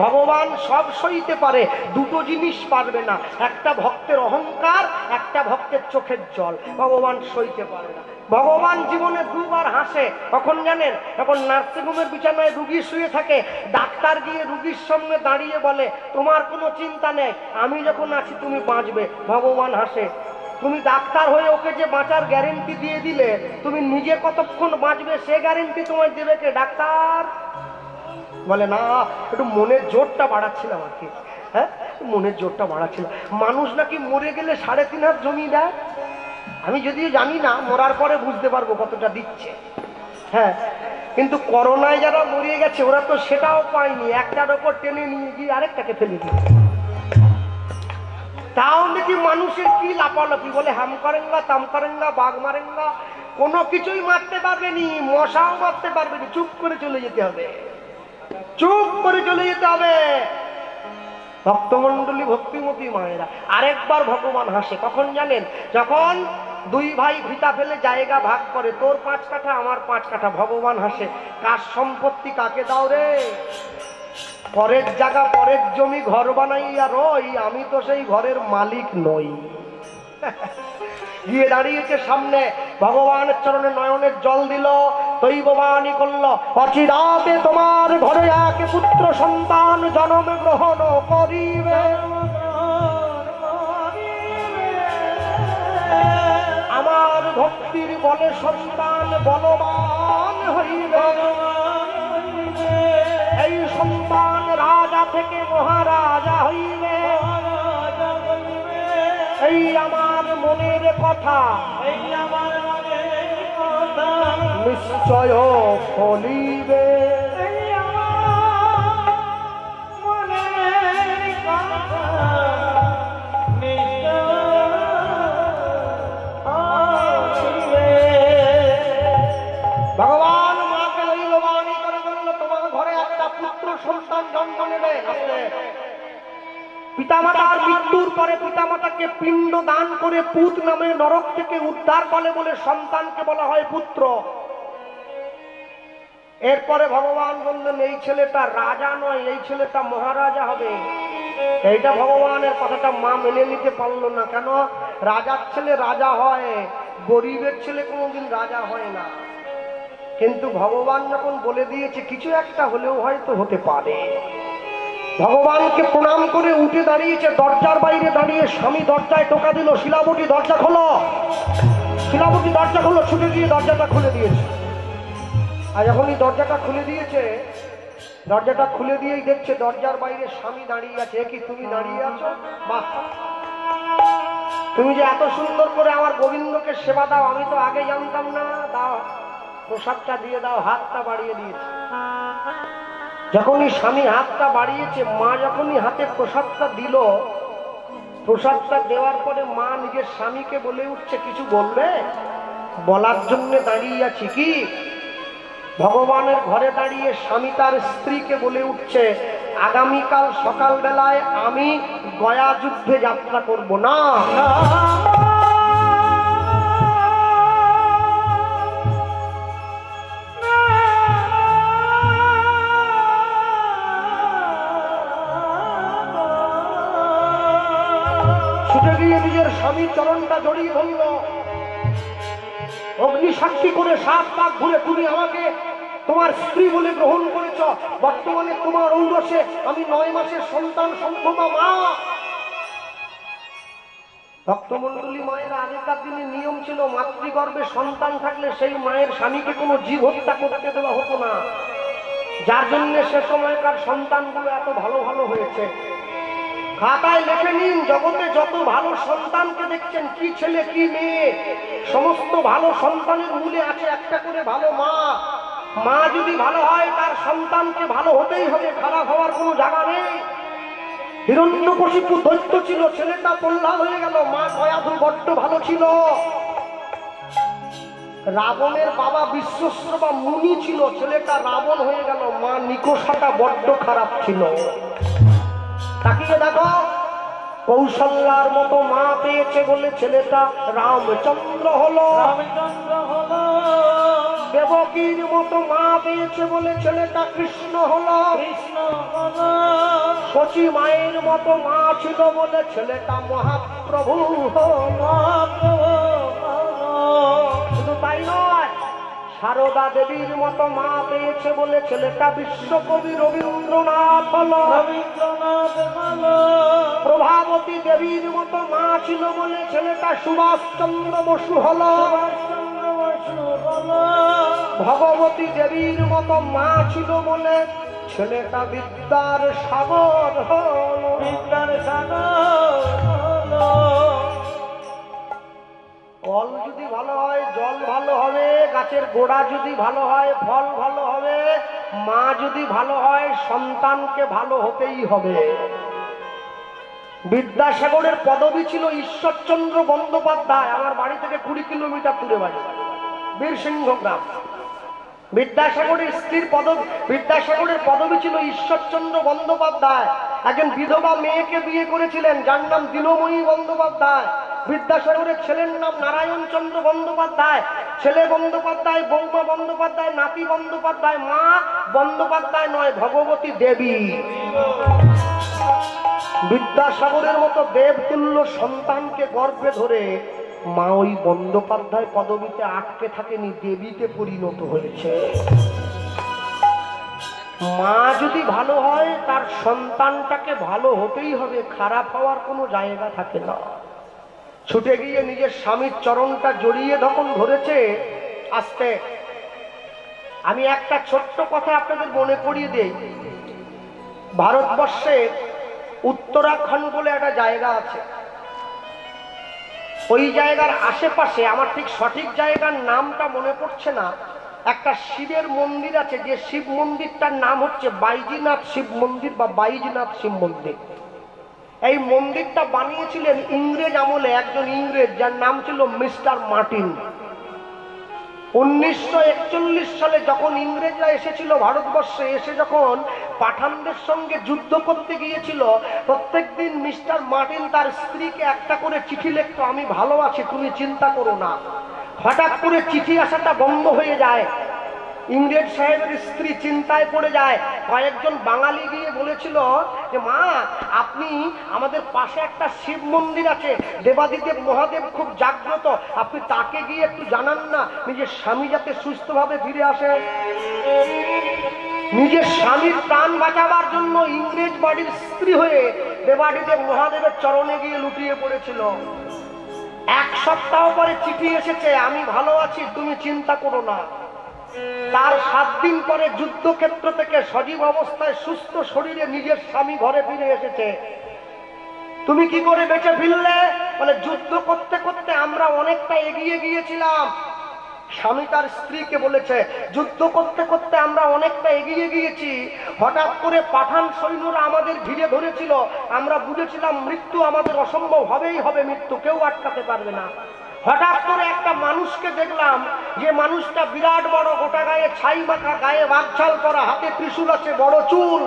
ভগবান সব সইতে পারে, দুটো জিনিস পারবে না, একটা ভক্তের অহংকার, একটা ভক্তের চোখের জল। ভগবান সইতে পারে না। ভগবান জীবনে 2 বার হাসে, কখন জানেন? এখন নার্সিংহোমের বিছানায় রুগী শুয়ে থাকে, ডাক্তার গিয়ে রুগীর সামনে দাঁড়িয়ে বলে তোমার কোনো চিন্তা নেই, আমি যখন আছি তুমি বাঁচবে। ভগবান হাসে। তুমি ডাক্তার হয়ে ওকে যে বাঁচার গ্যারেন্টি দিয়ে দিলে, তুমি নিজে কতক্ষণ বাঁচবে সে গ্যারেন্টি তোমায় দেবে কে? ডাক্তার বলে না, একটু মনের জোরটা বাড়াচ্ছিলাম আর কি। হ্যাঁ, মনের জোরটা বাড়াচ্ছিলাম। মানুষ নাকি মরে গেলে 3.5 হাত জমি দেয়। আমি যদিও জানি না, মরার পরে বুঝতে পারবো কতটা দিচ্ছে। হ্যাঁ, কিন্তু করোনায় যারা মরিয়ে গেছে ওরা তো সেটাও পায়নি, একটার ওপর টেনে নিয়ে গিয়ে আরেকটাকে ফেলে দিয়েছে। তাও নাকি মানুষের কি লাপালাপি, বলে হাম করেঙ্গা তাম করেঙ্গা বাঘ মারেঙ্গা, কোনো কিছুই মারতে পারবেনি, মশাও মারতে পারবেনি, চুপ করে চলে যেতে হবে, চুপ করে চলে যেতে হবে। ভক্তমন্ডলী ভক্তিমতী মায়েরা, আরেকবার ভগবান হাসে, কখন জানেন? যখন 2 ভাই ভিটা ফেলে জায়গা ভাগ করে, তোর 5 কাঠা আমার 5 কাঠা। ভগবান হাসে, কার সম্পত্তি কাকে দাও রে? পরের জায়গা পরের জমি ঘর বানাইয়া রই, আমি তো সেই ঘরের মালিক নই। গিয়ে দাঁড়িয়েছে সামনে, ভগবানের চরণে নয়নের জল দিল, দৈববাণী করল অচিরাতে তোমার ঘরে এক পুত্র সন্তান জন্ম গ্রহণ করিবে। আমার ভক্তির বলে সন্তান বলবান হইবে, এই সন্তান রাজা থেকে মহারাজা হইবে। এই আমার মনের কথা, এই আমার মনের কথা নিশ্চয় ফলিবে। এই আমার মনের কথা ভগবান মাকে দৈববাণী করে বলল তোমার ঘরে একটা পুত্র সন্তান জন্ম নেবে। পিতামাতার মৃত্যুর পরে পিতামাতাকে পিণ্ড দান করে পুত নামে নরক থেকে উদ্ধার করে বলে সন্তানকে বলা হয় পুত্র। এরপরে ভগবান বললেন এই ছেলেটা রাজা নয়, এই ছেলেটা মহারাজা হবে। এইটা ভগবানের কথাটা মা মেনে নিতে পারলো না। কেন? রাজার ছেলে রাজা হয়, গরিবের ছেলে কোনোদিন রাজা হয় না। কিন্তু ভগবান যখন বলে দিয়েছে কিছু একটা হলেও হয়তো হতে পারে। ভগবানকে প্রণাম করে উঠে দাঁড়িয়েছে, দরজার বাইরে দাঁড়িয়ে স্বামী দরজায় টোকা দিল, শিলাবতী দরজা খোলো, শিলাবতী দরজা খোলো। ছুটে গিয়ে দরজাটা খুলে দিয়েছে। আর যখনই দরজাটা খুলে দিয়েছে, দরজাটা খুলে দিয়েই দেখছে দরজার বাইরে স্বামী দাঁড়িয়ে আছে। কি তুমি দাঁড়িয়ে আছো? বাহ, তুমি যে এত সুন্দর করে আমার গোবিন্দকে সেবা দাও আমি তো আগে জানতাম না। দাও, প্রসাদটা দিয়ে দাও। হাতটা বাড়িয়ে দিয়েছে। যখনই স্বামী হাতটা বাড়িয়েছে, মা যখনই হাতে প্রসাদটা দিল, প্রসাদটা দেওয়ার পরে মা নিজের স্বামীকে বলে উঠছে কিছু বলবে? বলার জন্য দাঁড়িয়ে আছি। কি? ভগবানের ঘরে দাঁড়িয়ে স্বামী তার স্ত্রীকে বলে উঠছে আগামীকাল সকালবেলায় আমি গয়া যুদ্ধে যাত্রা করব না। ছুটে গিয়ে নিজের স্বামীর চরণটা জড়িয়ে ধরল, অগ্নি সাক্ষী করে 7 পাক ঘুরে তুমি আমাকে তোমার স্ত্রী বলে গ্রহণ করেছ, বর্তমানে তোমার ঔরসে আমি 9 মাসের সন্তান সম্ভবা মা। ভক্তমন্ডলী মায়ের আগেকার দিনে নিয়ম ছিল মাতৃগর্ভে সন্তান থাকলে সেই মায়ের স্বামীকে কোনো জীব হত্যা করতে দেওয়া হতো না, যার জন্য সে সময়কার সন্তানগুলো এত ভালো ভালো হয়েছে। খাতায় লিখে নিন, জগতে যত ভালো সন্তানকে দেখছেন, কি ছেলে কি মেয়ে, সমস্ত ভালো সন্তানের মূলে আছে একটা করে ভালো মা। মা যদি ভালো হয় তার সন্তানকে ভালো হতেই হবে, খারাপ হওয়ার কোনো জায়গা নেই। হিরণ্যকশিপু দৈত্য ছিল, ছেলেটা প্রহ্লাদ হয়ে গেল, মা কয়াধু বড্ড ভালো ছিল। রাবণের বাবা বিশ্বস্র বা মুনি ছিল, ছেলেটা রাবণ হয়ে গেল, মা নিকষাটা বড্ড খারাপ ছিল। তাকিয়ে দেখো, কৌশল্যার মতো মা পেয়েছে বলে ছেলেটা রামচন্দ্র হলো, দেবকীর মতো মা পেয়েছে বলে ছেলেটা কৃষ্ণ হলো, শচী মায়ের মতো মা ছিল বলে ছেলেটা মহাপ্রভু হলো। শুধু তাই নয়, সারদা দেবীর মতো মা পেয়েছে বলে ছেলেটা বিশ্বকবি রবীন্দ্রনাথ হলো। প্রভাবতী দেবীর মতো মা ছিল বলে ছেলেটা সুভাষচন্দ্র বসু হলো। ভগবতী দেবীর মতো মা ছিল বলে ছেলেটা বিদ্যার সাগর হলো। বিদ্যার সাগর হলো। ফল যদি ভালো হয় জল ভালো হবে, গাছের গোড়া যদি ভালো হয় ফল ভালো হবে, মা যদি ভালো হয় সন্তানকে ভালো হতেই হবে। বিদ্যাসাগরের পদবী ছিল ঈশ্বরচন্দ্র বন্দ্যোপাধ্যায়, আমার বাড়ি থেকে 20 কিলোমিটার দূরে বাড়ি, বীরসিংহ গ্রাম। বিদ্যাসাগরের পদবী ছিল ঈশ্বরচন্দ্র বন্দ্যোপাধ্যায়। একজন বিধবা মেয়েকে বিয়ে করেছিলেন যার নাম দীনময়ী বন্দ্যোপাধ্যায়। বিদ্যাসাগরের ছেলের নাম নারায়ণ চন্দ্র বন্দ্যোপাধ্যায়, ছেলে বন্দ্যোপাধ্যায়, বৌমা বন্দ্যোপাধ্যায়, নাতি বন্দ্যোপাধ্যায়, মা বন্দ্যোপাধ্যায় নয়, ভগবতী দেবী। বিদ্যাসাগরের মতো দেবতুল্য সন্তানকে গর্ভে ধরে মা ওই বন্দ্যোপাধ্যায় পদবীতে আটকে থাকেনি, দেবীতে পরিণত হয়েছে। মা যদি ভালো হয় তার সন্তানটাকে ভালো হতেই হবে, খারাপ হওয়ার কোনো জায়গা থাকে না। ছুটে গিয়ে নিজের স্বামীর চরণটা জড়িয়ে যখন ধরেছে, আস্তে আমি একটা ছোট্ট কথা আপনাদের মনে করিয়ে দেই। ভারতবর্ষে উত্তরাখণ্ড বলে একটা জায়গা আছে, ওই জায়গার আশেপাশে, আমার ঠিক সঠিক জায়গার নামটা মনে পড়ছে না, একটা শিবের মন্দির আছে, যে শিব মন্দিরটার নাম হচ্ছে বাইজিনাথ শিব মন্দির বা বাইজনাথ শিব মন্দির। এই মন্দিরটা বানিয়েছিলেন ইংরেজ আমলে একজন ইংরেজ, যার নাম ছিল মিস্টার মার্টিন। 1941 সালে যখন ইংরেজরা এসেছিল ভারতবর্ষে, এসে যখন পাঠানদের সঙ্গে যুদ্ধ করতে গিয়েছিল, প্রত্যেকদিন মিস্টার মার্টিন তার স্ত্রীকে একটা করে চিঠি লিখতো, আমি ভালো আছি তুমি চিন্তা করো না। হঠাৎ করে চিঠি আসাটা বন্ধ হয়ে যায়, ইংরেজ সাহেবের স্ত্রী চিন্তায় পড়ে যায়। কয়েকজন বাঙালি গিয়ে বলেছিল যে মা, আপনি আমাদের পাশে একটা শিব মন্দির আছে, দেবাদিদেব মহাদেব খুব জাগ্রত, আপনি তাকে গিয়ে একটু জানান না নিজের স্বামী যাতে সুস্থভাবে ফিরে আসে। নিজের স্বামীর প্রাণ বাঁচাবার জন্য ইংরেজ বাড়ির স্ত্রী হয়ে দেবাদিদেব মহাদেবের চরণে গিয়ে লুটিয়ে পড়েছিল। 1 সপ্তাহ পরে চিঠি এসেছে, আমি ভালো আছি তুমি চিন্তা করো না। তার 7 দিন পরে যুদ্ধক্ষেত্র থেকে সজীব অবস্থায় সুস্থ শরীরে নিজের স্বামী ঘরে ফিরে এসেছে। তুমি কি করে বেঁচে ফিরলে? বলে যুদ্ধ করতে করতে আমরা অনেকটা এগিয়ে গিয়েছিলাম। স্বামী তার স্ত্রীকে বলেছে যুদ্ধ করতে করতে আমরা অনেকটা এগিয়ে গিয়েছি, হঠাৎ করে পাঠান সৈন্যরা আমাদের ঘিরে ধরেছিল, আমরা বুঝেছিলাম মৃত্যু আমাদের অসম্ভব হবেই হবে, মৃত্যু কেউ আটকাতে পারবে না। হঠাৎ করে একটা মানুষকে দেখলাম, যে মানুষটা বিরাট বড়, গোটা গায়ে ছাই মাখা, গায়ে বাগছাল করা, হাতে ত্রিশূল আছে, বড় চুল।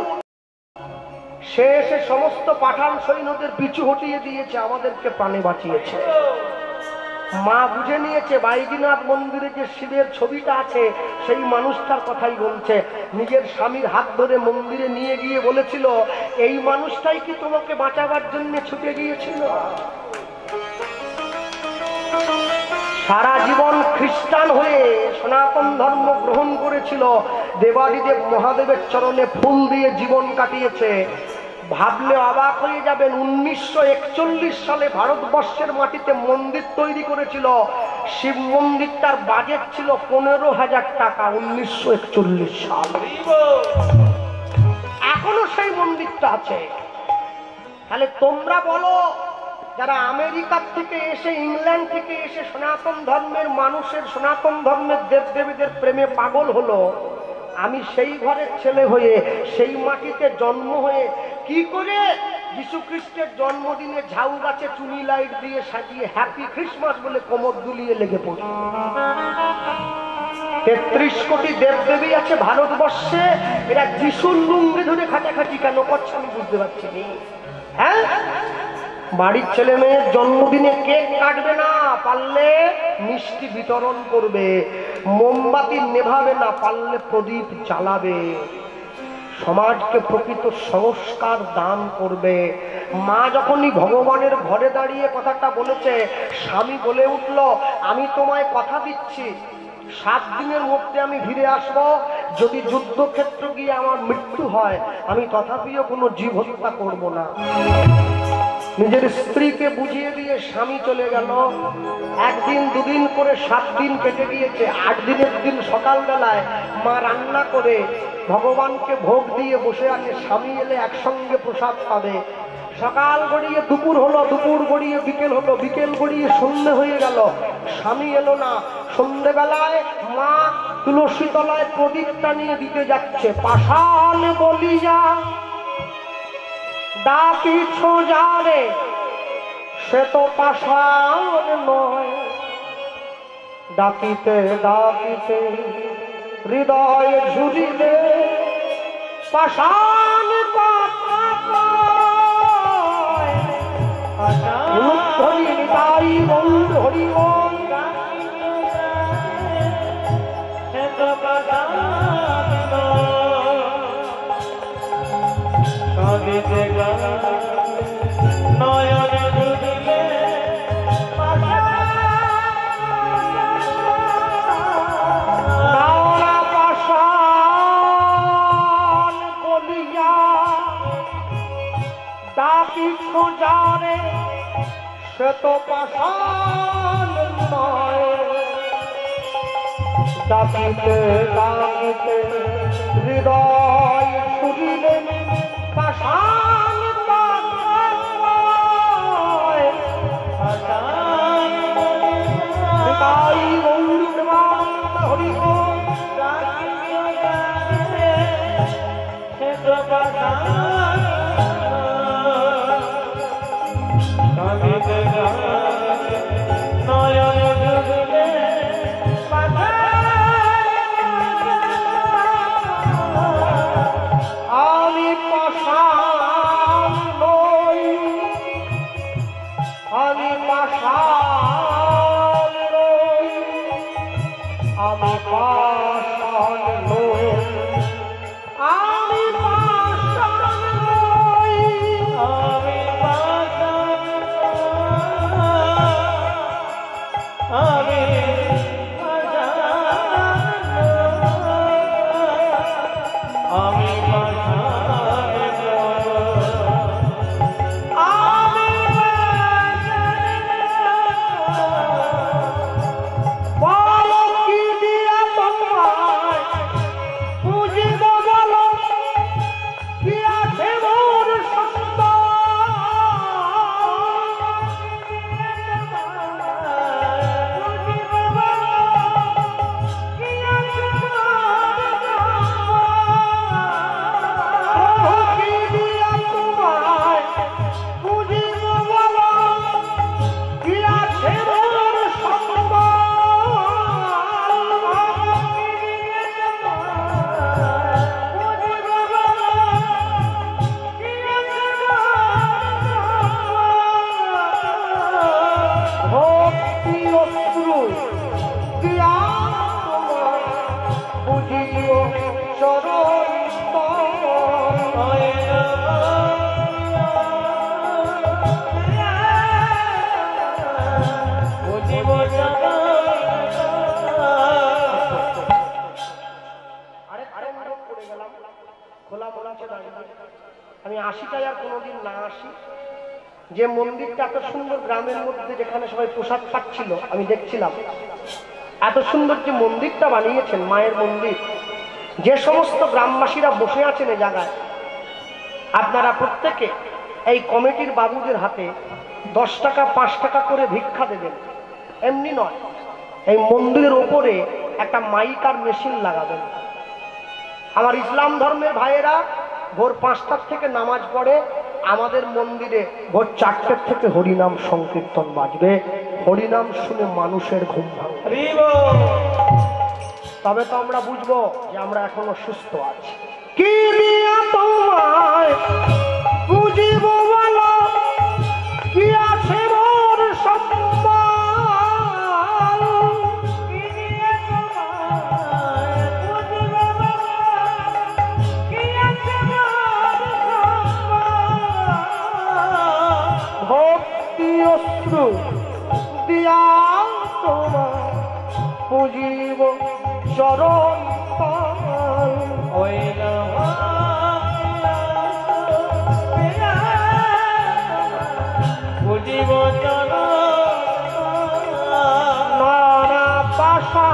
সে এসে সমস্ত পাঠান সৈন্যদের পিছু হটিয়ে দিয়েছে, আমাদেরকে প্রাণে বাঁচিয়েছে। মা বুঝে নিয়েছে বাইজিনাথ মন্দিরে যে শিবের ছবিটা আছে সেই মানুষটার কথাই বলছে। নিজের স্বামীর হাত ধরে মন্দিরে নিয়ে গিয়ে বলেছিল, এই মানুষটাই কি তোমাকে বাঁচাবার জন্য ছুটে গিয়েছিল? সারা জীবন খ্রিস্টান হয়ে সনাতন ধর্ম গ্রহণ করেছিল, দেবাদিদেব মহাদেবের চরণে ফুল দিয়ে জীবন কাটিয়েছে। ভাবলে অবাক হয়ে যাবেন, 1941 সালে ভারতবর্ষের মাটিতে মন্দির তৈরি করেছিল। শিব মন্দিরটার বাজেট ছিল 15,000 টাকা, 1941 সাল। এখনো সেই মন্দিরটা আছে। তাহলে তোমরা বলো, যারা আমেরিকার থেকে এসে, ইংল্যান্ড থেকে এসে সনাতন ধর্মের মানুষের, সনাতন ধর্মের দেবদেবীদের প্রেমে পাগল হলো, আমি সেই ঘরের ছেলে হয়ে, সেই মাটিতে জন্ম হয়ে কি করে যীশু খ্রিস্টের জন্মদিনে ঝাউ গাছে চুনি লাইট দিয়ে সাজিয়ে হ্যাপি খ্রিসমাস বলে কোমর দুলিয়ে লেগে পড়ি? 33 কোটি দেবদেবী আছে ভারতবর্ষে, এরা যিশুর লুঙ্গি ধরে খাটাখাটি কেন করছে আমি বুঝতে পারছি না। হ্যাঁ, বাড়ির ছেলে মেয়ের জন্মদিনে কেক কাটবে না, পারলে মিষ্টি বিতরণ করবে, মোমবাতি নেভাবে না, পারলে প্রদীপ জ্বালাবে, সমাজকে প্রকৃত সংস্কার দান করবে। মা যখনই ভগবানের ঘরে দাঁড়িয়ে কথাটা বলেছে, স্বামী বলে উঠল, আমি তোমায় কথা দিচ্ছি 7 দিনের মধ্যে আমি ফিরে আসব। যদি যুদ্ধক্ষেত্র গিয়ে আমার মৃত্যু হয়, আমি তথাপিও কোনো জীব হত্যা করবো না। নিজের স্ত্রীকে বুঝিয়ে দিয়ে স্বামী চলে গেল। 1 দিন 2 দিন করে 7 দিন কেটে গিয়েছে। 8 দিনের দিন সকালবেলায় মা রান্না করে ভগবানকে ভোগ দিয়ে বসে আছে, স্বামী এলে একসঙ্গে প্রসাদ পাবে। সকাল গড়িয়ে দুপুর হলো, দুপুর গড়িয়ে বিকেল হলো, বিকেল গড়িয়ে সন্ধ্যে হয়ে গেল, স্বামী এলো না। সন্ধ্যেবেলায় মা তুলসী তলায় প্রদীপটা নিয়ে দিতে যাচ্ছে, পাষাণ বলিয়া ডাকিছ যারে, সে তো পাষাণ নয়, ডাকিতে ডাকিতে হৃদয় ঝুলিলে পাষাণ কথা কয়। হরি তাই বন্ধু হরি ওম, সে তো পাষাণ কাঁদিতে নয়ন ঝুলিলে পাষাণ বলিয়া ডাকিছ যারে, সে তো পাষাণ নয়, ডাকিতে ডাকিতে হৃদয় ছুটিলে পাষাণ কথা কয়। তাই বন্ধুবান হরি ওম, সে তো পাষাণ কাঁদিতে নয়ন ঝুলিলে আমি পাষাণ নই, আমি পাষাণ নই, আমি পাষাণ নই, আমি পাষাণ নই, আমি পাষাণ, আমি আমি চরণ আমি আশিটাই আর কোনোদিন না আসি। যে মন্দিরটা এত সুন্দর গ্রামের মধ্যে, যেখানে সবাই প্রসাদ পাচ্ছিল, আমি দেখছিলাম এত সুন্দর যে মন্দিরটা বানিয়েছেন, মায়ের মন্দির। যে সমস্ত গ্রামবাসীরা বসে আছেন এই জায়গায়, আপনারা প্রত্যেকে এই কমিটির বাবুদের হাতে 10 টাকা 5 টাকা করে ভিক্ষা দেবেন। এমনি নয়, এই মন্দিরের ওপরে একটা মাইকার মেশিন লাগাবেন। আমার ইসলাম ধর্মের ভাইয়েরা ভোর 5টার থেকে নামাজ পড়ে, আমাদের মন্দিরে ভোর 4টের থেকে হরিনাম সংকীর্তন বাজবে। হরিনাম শুনে মানুষের ঘুম ভাঙবে, তবে তো আমরা বুঝবো যে আমরা এখনো সুস্থ আছি। কি দিয়া তোমায় বুঝিব বলো, কি আছে মোর সম্মান, কি দিয়া তোমায় বুঝিব বলো, কি আছে মোর সম্মান, ভক্তি অশ্রু দিয়া তোমায় বুঝিব চরণ পাল, ওই বুঝিব চরণ নানা পাশা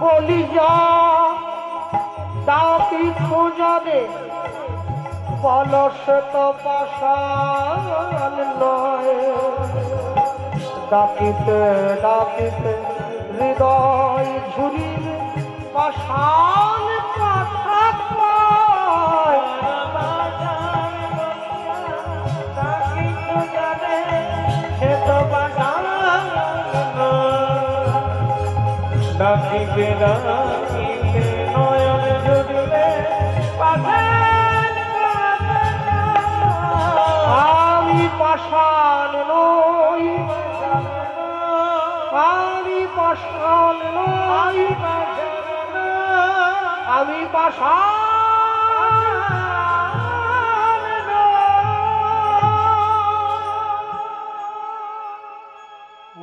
বলি যা দাবি খোঁজাবে, বলস তো পাশান নয়, ডাকিতে ডাকিতে হৃদয় ঝুরির পাশান কথা কয়, সে তো পাশান ডাকিতে ডাকিতে নয়ন ঝুরিলে পাশান। আমি পাষাণ নই, আমি পাষাণ নই, আমি পাষাণ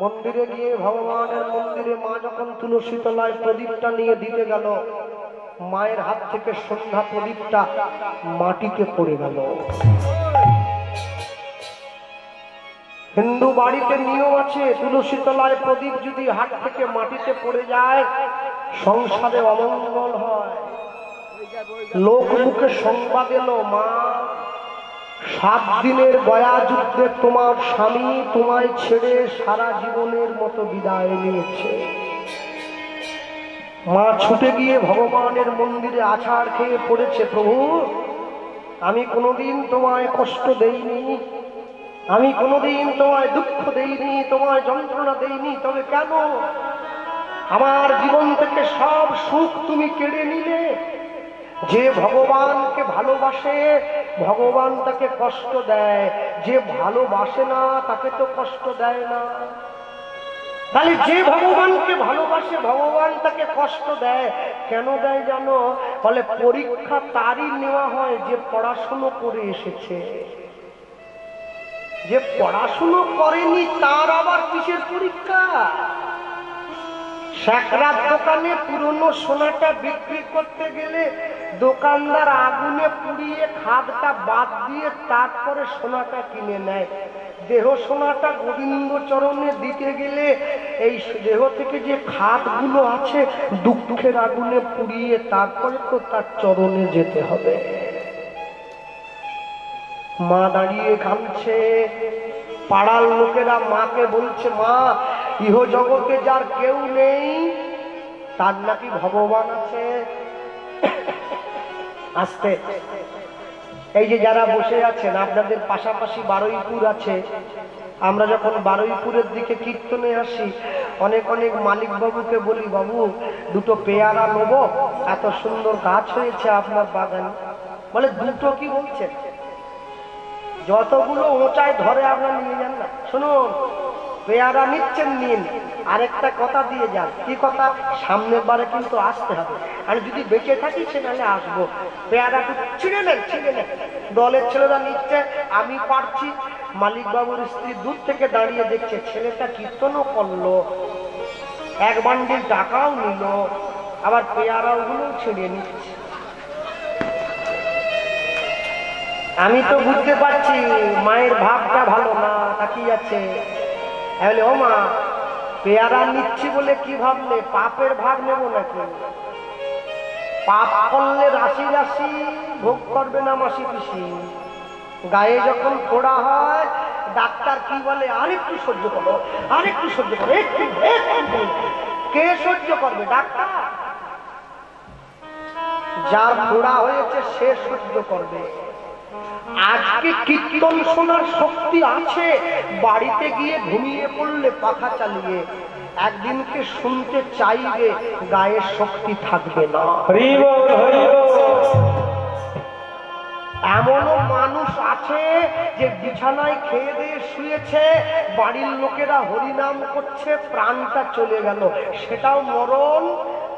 মন্দিরে গিয়ে ভগবানের মন্দিরে মা যখন তুলসী তলায় প্রদীপটা নিয়ে দিতে গেল, মায়ের হাত থেকে সন্ধ্যা প্রদীপটা মাটিতে পড়ে গেল। হিন্দু বাড়িতে নিয়ম আছে, তুলসী তলায় প্রদীপ যদি হাত থেকে মাটিতে পড়ে যায় সংসারে অমঙ্গল হয়। লোক মুখে সংবাদ এলো, মা 7 দিনের গয়া যুদ্ধে তোমার স্বামী তোমায় ছেড়ে সারা জীবনের মতো বিদায় নিয়েছে। মা ছুটে গিয়ে ভগবানের মন্দিরে আছাড় খেয়ে পড়েছে, প্রভু আমি কোনোদিন তোমায় কষ্ট দেইনি, আমি কোনোদিন তোমায় দুঃখ দেইনি, তোমায় যন্ত্রণা দেইনি, তবে কেন আমার জীবন থেকে সব সুখ তুমি কেড়ে নিলে? যে ভগবানকে ভালোবাসে ভগবান তাকে কষ্ট দেয়, যে ভালোবাসে না তাকে তো কষ্ট দেয় না। তাহলে যে ভগবানকে ভালোবাসে ভগবান তাকে কষ্ট দেয়, কেন দেয় জানো? বলে পরীক্ষা তারই নেওয়া হয় যে পড়াশুনো করে এসেছে, যে পড়াশুনো করেনি তার আবার কিসের পরীক্ষা? স্যাকরার দোকানে পুরনো সোনাটা বিক্রি করতে গেলে দোকানদার আগুনে পুড়িয়ে খাদটা বাদ দিয়ে তারপরে সোনাটা কিনে নেয়। দেহ সোনাটা গোবিন্দ চরণে দিতে গেলে এই দেহ থেকে যে খাদগুলো আছে দুঃখের আগুনে পুড়িয়ে তারপরে তো তার চরণে যেতে হবে। মা দাঁড়িয়ে কাঁদছে, পাড়ার লোকেরা মাকে বলছে, মা ইহ জগতে যার কেউ নেই তার নাকি ভগবান আছে। আস্তে এই যে যারা বসে আছেন আপনাদের পাশাপাশি বারুইপুর আছে, আমরা যখন বারুইপুরের দিকে কীর্তনে আসি অনেক অনেক মালিক বাবুকে বলি, বাবু দুটো পেয়ারা নেবো, এত সুন্দর গাছ হয়েছে আপনার বাগানে। বলে দুটো কি বলছেন, যতগুলো উঁচায় ধরে আপনারা নিয়ে যান না। শুনুন পেয়ারা নিচ্ছেন নিন, আরেকটা কথা দিয়ে যান। কি কথা? সামনের বারে কিন্তু আসতে হবে, আর যদি বেঁচে থাকি সে নাহলে আসবো। পেয়ারা ছিঁড়ে নেন, ছিঁড়ে নেন। দলের ছেলেরা নিচ্ছে, আমি পারছি। মালিক বাবুর স্ত্রী দূর থেকে দাঁড়িয়ে দেখছে, ছেলেটা কীর্তনও করলো, এক বান্ডিল টাকাও নিল, আবার পেয়ারা ওগুলো ছিঁড়ে নিচ্ছে। আমি তো বুঝতে পারছি মায়ের ভাবটা ভালো না, তাকিয়ে আছে। ও মা, পেয়ারা নিচ্ছি বলে কি ভাবলে? পাপের ভাগ নেব নাকি? পাপ করলে রাশি রাশি ভোগ করবে না মাসি পিসি। গায়ে যখন ফোড়া হয় ডাক্তার কি বলে? আরেকটু সহ্য করো, আরেকটু সহ্য করো, একটু। কে সহ্য করবে? ডাক্তার। যার ফোড়া হয়েছে সে সহ্য করবে। আজকে কীর্তন শোনার শক্তি আছে, বাড়িতে গিয়ে ঘুমিয়ে পড়লে পাখা চালিয়ে একদিনকে শুনতে চাইবে, গায়ের শক্তি থাকবে না। এমনও মানুষ আছে যে বিছানায় খেয়ে দিয়ে শুয়েছে, বাড়ির লোকেরা হরিনাম করছে, প্রাণটা চলে গেল, সেটাও মরণ।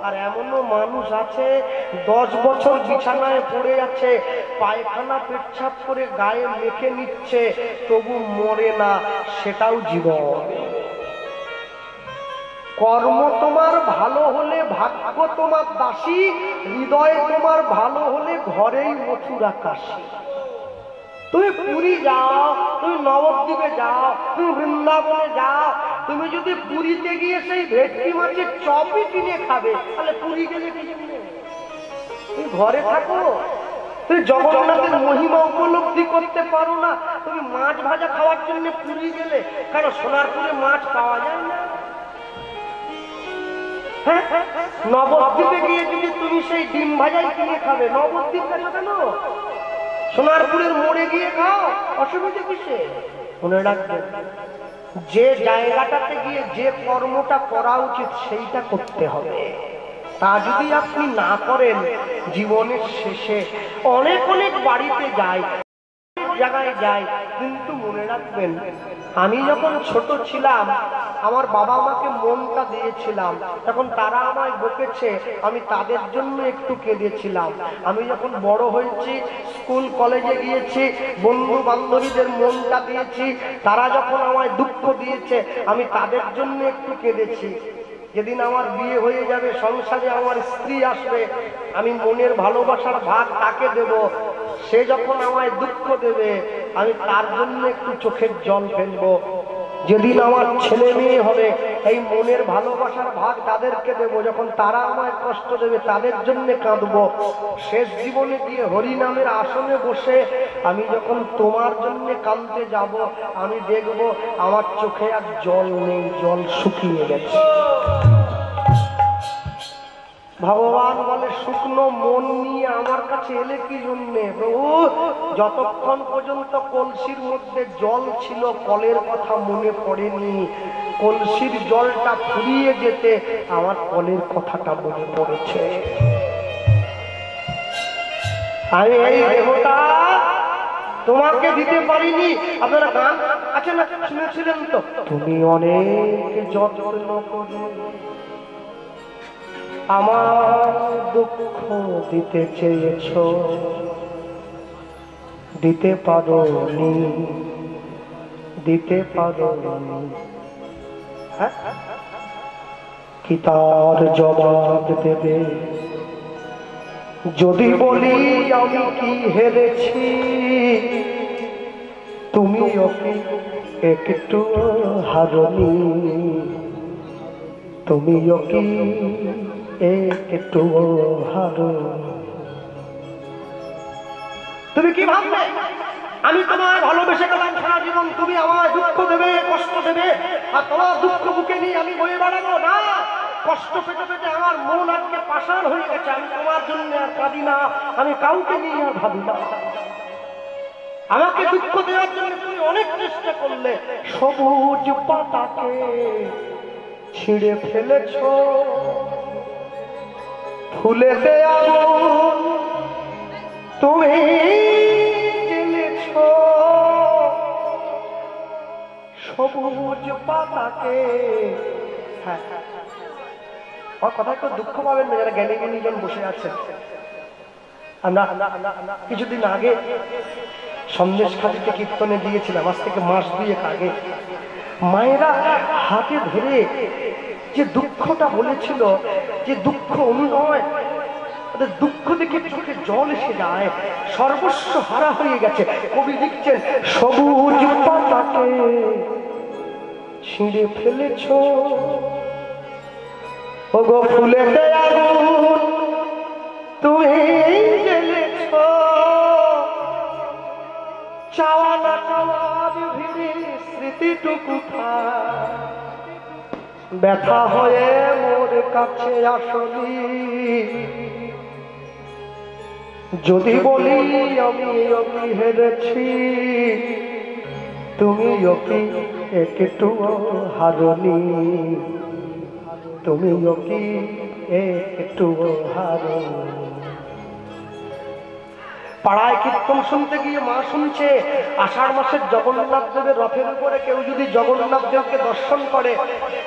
আর এমনও মানুষ আছে 10 বছর বিছানায় পড়ে আছে, পায়খানা পেচ্ছাপ করে গায়ে মেখে নিচ্ছে, তবু মরে না, সেটাও জীবন। কর্ম তোমার ভালো হলে ভাগ্য তোমার দাসী, হৃদয় তোমার ভালো হলে ঘরেই মথুরা কাশী। তুমি পুরী যাও, তুমি নবদ্বীপে যাও, তুমি বৃন্দাবনে যাও, তুমি যদি পুরীতে গিয়ে সেই ভেটকি মাছের চপই কিনে খাবে, তাহলে পুরী গেলে কি জন্য? তুমি ঘরে থাকো, তুমি জগন্নাথের মহিমা উপলব্ধি করতে পারো না, তুমি মাছ ভাজা খাওয়ার জন্য পুরী গেলে। কারণ সোনারপুরে মাছ পাওয়া যায় না। নবদ্বীপে গিয়ে যদি তুমি সেই ডিম ভাজাই কিনে খাবে, নবদ্বীপ গেছো কেন? সোনারপুরের মোড়ে গিয়ে খাও, অসুবিধা কিসে? মনে রাখবেন, যে জায়গাটাতে গিয়ে যে কর্মটা করা উচিত সেইটা করতে হবে। তা যদি আপনি না করেন, জীবনের শেষে অনেক অনেক বাড়িতে যায়, জায়গায় যায়, কিন্তু মনে রাখবেন, আমি যখন ছোট ছিলাম আমার বাবা মাকে মনটা দিয়েছিলাম, তখন তারা আমায় বকেছে, আমি তাদের জন্য একটু কেঁদেছিলাম। আমি যখন বড় হয়েছি, স্কুল কলেজে গিয়েছি, বন্ধু বান্ধবীদের মনটা দিয়েছি, তারা যখন আমায় দুঃখ দিয়েছে, আমি তাদের জন্য একটু কেঁদেছি। যেদিন আমার বিয়ে হয়ে যাবে, সংসারে আমার স্ত্রী আসবে, আমি মনের ভালোবাসার ভাগ তাকে দেব। সে যখন আমায় দুঃখ দেবে, আমি তার জন্য একটু চোখের জল ফেলবো। যেদিন আমার ছেলে মেয়ে হবে, এই মনের ভালোবাসার ভাগ তাদেরকে দেব। যখন তারা আমায় কষ্ট দেবে, তাদের জন্য কাঁদবো। শেষ জীবনে গিয়ে হরিনামের আসনে বসে আমি যখন তোমার জন্য কাঁদতে যাব, আমি দেখব আমার চোখে আর জল নেই, জল শুকিয়ে গেছে। ভগবান বলে, শুকনো মন নিয়ে আমার কাছে এলে কি জন্যে? প্রভু, যতক্ষণ পর্যন্ত কলসির মধ্যে জল ছিল, কলের কথা মনে পড়েনি। কলসির জলটা ফুরিয়ে যেতে আমার কলের কথাটা মনে পড়েছে। আমি এই দেহটা তোমাকে দিতে পারিনি। আপনারা গান আছে না, শুনেছিলেন তো? তুমি অনেক যত্ন করে আমার দুঃখ দিতে চেয়েছ, দিতে পারোনি, দিতে পারোনি। কি তার জবাব দেবে যদি বলি আমি কি হেরেছি? তুমি ওকে একটু হারনি, তুমি ওকে একটু হারো। তুমি কি ভাবলে আমি তোমায় ভালোবেসে গেলাম সারা জীবন, তুমি আমায় দুঃখ দেবে, কষ্ট দেবে, আর তোমার দুঃখ বুকে নিয়ে আমি বয়ে বেড়াবো? না, কষ্ট পেতে পেতে আমার মন আজকে পাষাণ হয়ে গেছে। আমি তোমার জন্য আর কাঁদি না, আমি কাউকে নিয়ে আর ভাবি না। আমাকে দুঃখ দেওয়ার জন্য তুমি অনেক চেষ্টা করলে, সবুজ পাতাকে ছিঁড়ে ফেলেছ, ফুলেতে আগুন তুমি জ্বেলেছ, সবুজ পাতাকে। হ্যাঁ, আমার কথা একটু দুঃখ পাবেন না যারা জ্ঞানী জ্ঞানীজন বসে আছেন। আমরা কিছুদিন আগে সন্দেশখালিতে কীর্তনে দিয়েছিলাম, আজ থেকে মাস 2 আগে। মায়েরা হাতে ধরে যে দুঃখটা বলেছিল, যে দুঃখ অনুনয়, দুঃখ দেখে চোখে জল এসে যায়, সর্বস্ব হারা হয়ে গেছে। কবি লিখছেন, সবুজ পাতাকে ছিঁড়ে ফেলেছ, ওগো ফুলেতে আগুন তুমি জ্বেলেছ, চাওয়া না চাওয়ার ভিড়ে স্মৃতিটুকু ব্যথা হয়ে মোর কাছে আসলি। যদি বলি আমি ওকে হেরেছি, তুমি ওকে একটু হারনি, তুমি ওকে একটু হারনি। পাড়ায় কীর্তন শুনতে গিয়ে মা শুনছে, আষাঢ় মাসের জগন্নাথ দেবের রথের উপরে কেউ যদি জগন্নাথ দেবকে দর্শন করে,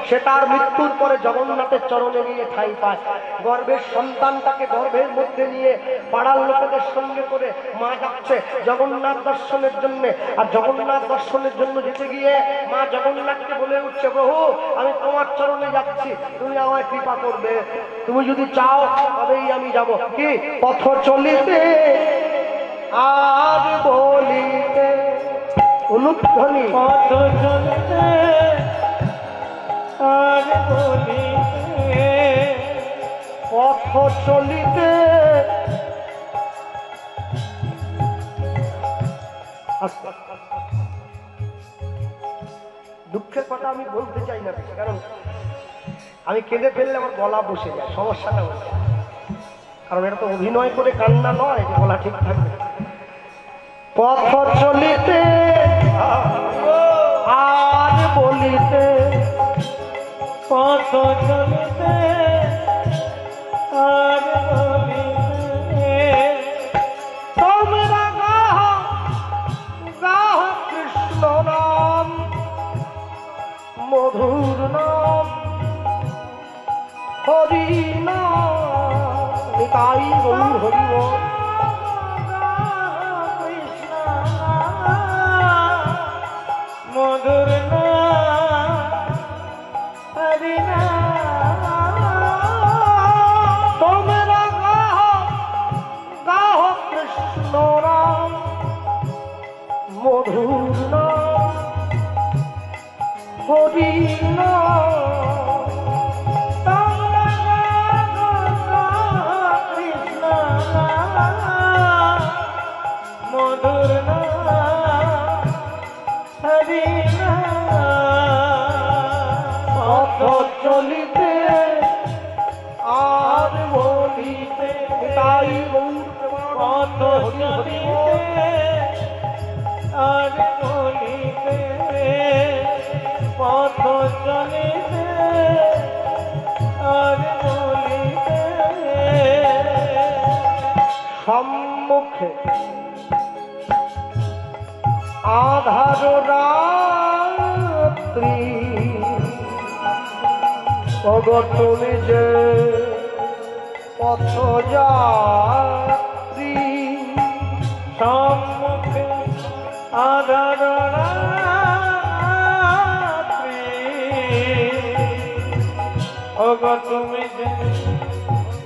সে তার মৃত্যুর পরে জগন্নাথের চরণে গিয়ে ঠাঁই পায়। গর্ভের সন্তানটাকে গর্ভের মধ্যে নিয়ে পাড়ার লোকেদের সঙ্গে করে মা যাচ্ছে জগন্নাথ দর্শনের জন্য। আর জগন্নাথ দর্শনের জন্য যেতে গিয়ে মা জগন্নাথকে বলে উঠছে, প্রভু আমি তোমার চরণে যাচ্ছি, তুমি আমায় কৃপা করবে, তুমি যদি চাও তবেই আমি যাব। কি পথ চলিতে আর বলিতে, অনুধ্বনি পথ চলিতে আর বলিতে, পথ চলিতে। দুঃখের কথা আমি বলতে চাই না, কারণ আমি কেঁদে ফেললে আমার গলা বসে যায়, সমস্যাটা হচ্ছে। কারণ এটা তো অভিনয় করে কান্না নয় যে গলা ঠিক থাকবে। পথ চলিতে আর বলিতে, পথ চলিতে আর বলিতে, তোমরা গাহ গাহ কৃষ্ণ নাম, মধুর নাম, হরি নাম, নিতাই গৌর হরি বল। মধুর নাম হরি নাম, তোমরা গাহ গাহ কৃষ্ণ নাম, মধুর নাম, হরি নাম। মধুর নাম হরি নাম, পথ চলিতে আর বলিতে, তাই পথ চলিতে আর বলিতে, পথ চলিতে আর বলিতে, সম্মুখে আধার রাত্রি, ওগো তুমি যে পথ যাত্রী, সম্মুখে আধার রাত্রি, ওগো তুমি যে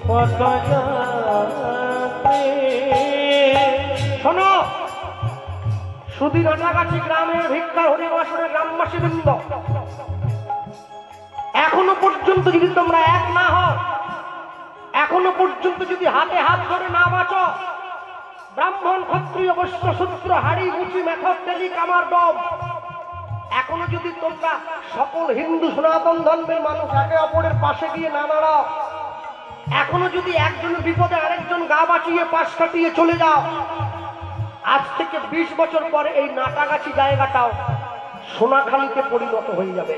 পথ যাত্রী। শোনো, সুধী রানাগাছি গ্রামের ভিক্ষা হরিবাসনের গ্রামবাসী বৃন্দ, এখনো পর্যন্ত যদি তোমরা এক না হও, এখনো পর্যন্ত যদি হাতে হাত ধরে না বাঁচো, ব্রাহ্মণ ক্ষত্রিয় বৈশ্য শূদ্র হাড়ি মুচি মেথর তেলি কামার ডব, এখনো যদি তোমরা সকল হিন্দু সনাতন ধর্মের মানুষ একে অপরের পাশে গিয়ে না দাঁড়াও, এখনো যদি একজনের বিপদে আরেকজন গা বাঁচিয়ে পাশ কাটিয়ে চলে যাও, আজ থেকে 20 বছর পরে এই নাটাগাছি জায়গাটাও সোনাখালীতে পরিণত হয়ে যাবে।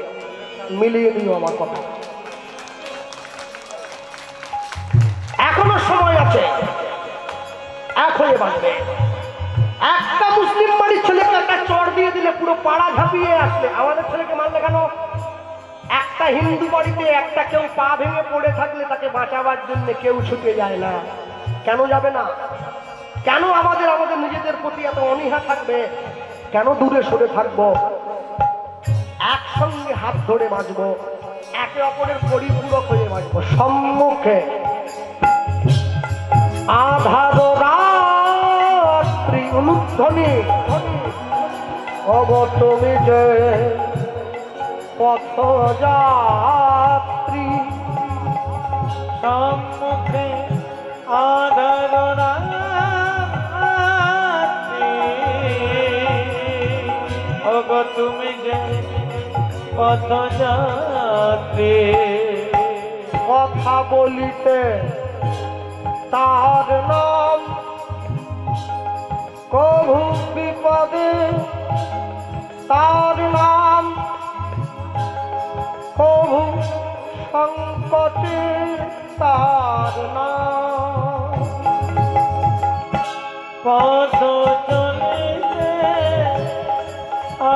মিলিয়ে নিও আমার কথা, এখনো সময় আছে, এক হয়ে বাঁচবে। একটা মুসলিম বাড়ির ছেলেকে একটা চড় দিয়ে দিলে পুরো পাড়া ঝাঁপিয়ে আসলে। আমাদের ছেলেকে মারলে কেন? একটা হিন্দু বাড়িতে একটা কেউ পা ভেঙে পড়ে থাকলে তাকে বাঁচাবার জন্য কেউ ছুটে যায় না। কেন যাবে না? কেন আমাদের নিজেদের প্রতি এত অনীহা থাকবে? কেন দূরে সরে থাকবো? একসঙ্গে হাত ধরে বাঁচবো, একে অপরের পরিপূরক হয়ে বাঁচবো। সম্মুখে আধার রাত্রি অনুধ্বনি তুমি যে পথযাত্রী, সম্মুখে আধার রাত্রি, ওগো তুমি যে পথযাত্রী। কথা বলিতে তার নাম, কভু বিপদে তার নাম, কভু সংকটে তার নাম। পথ চলিতে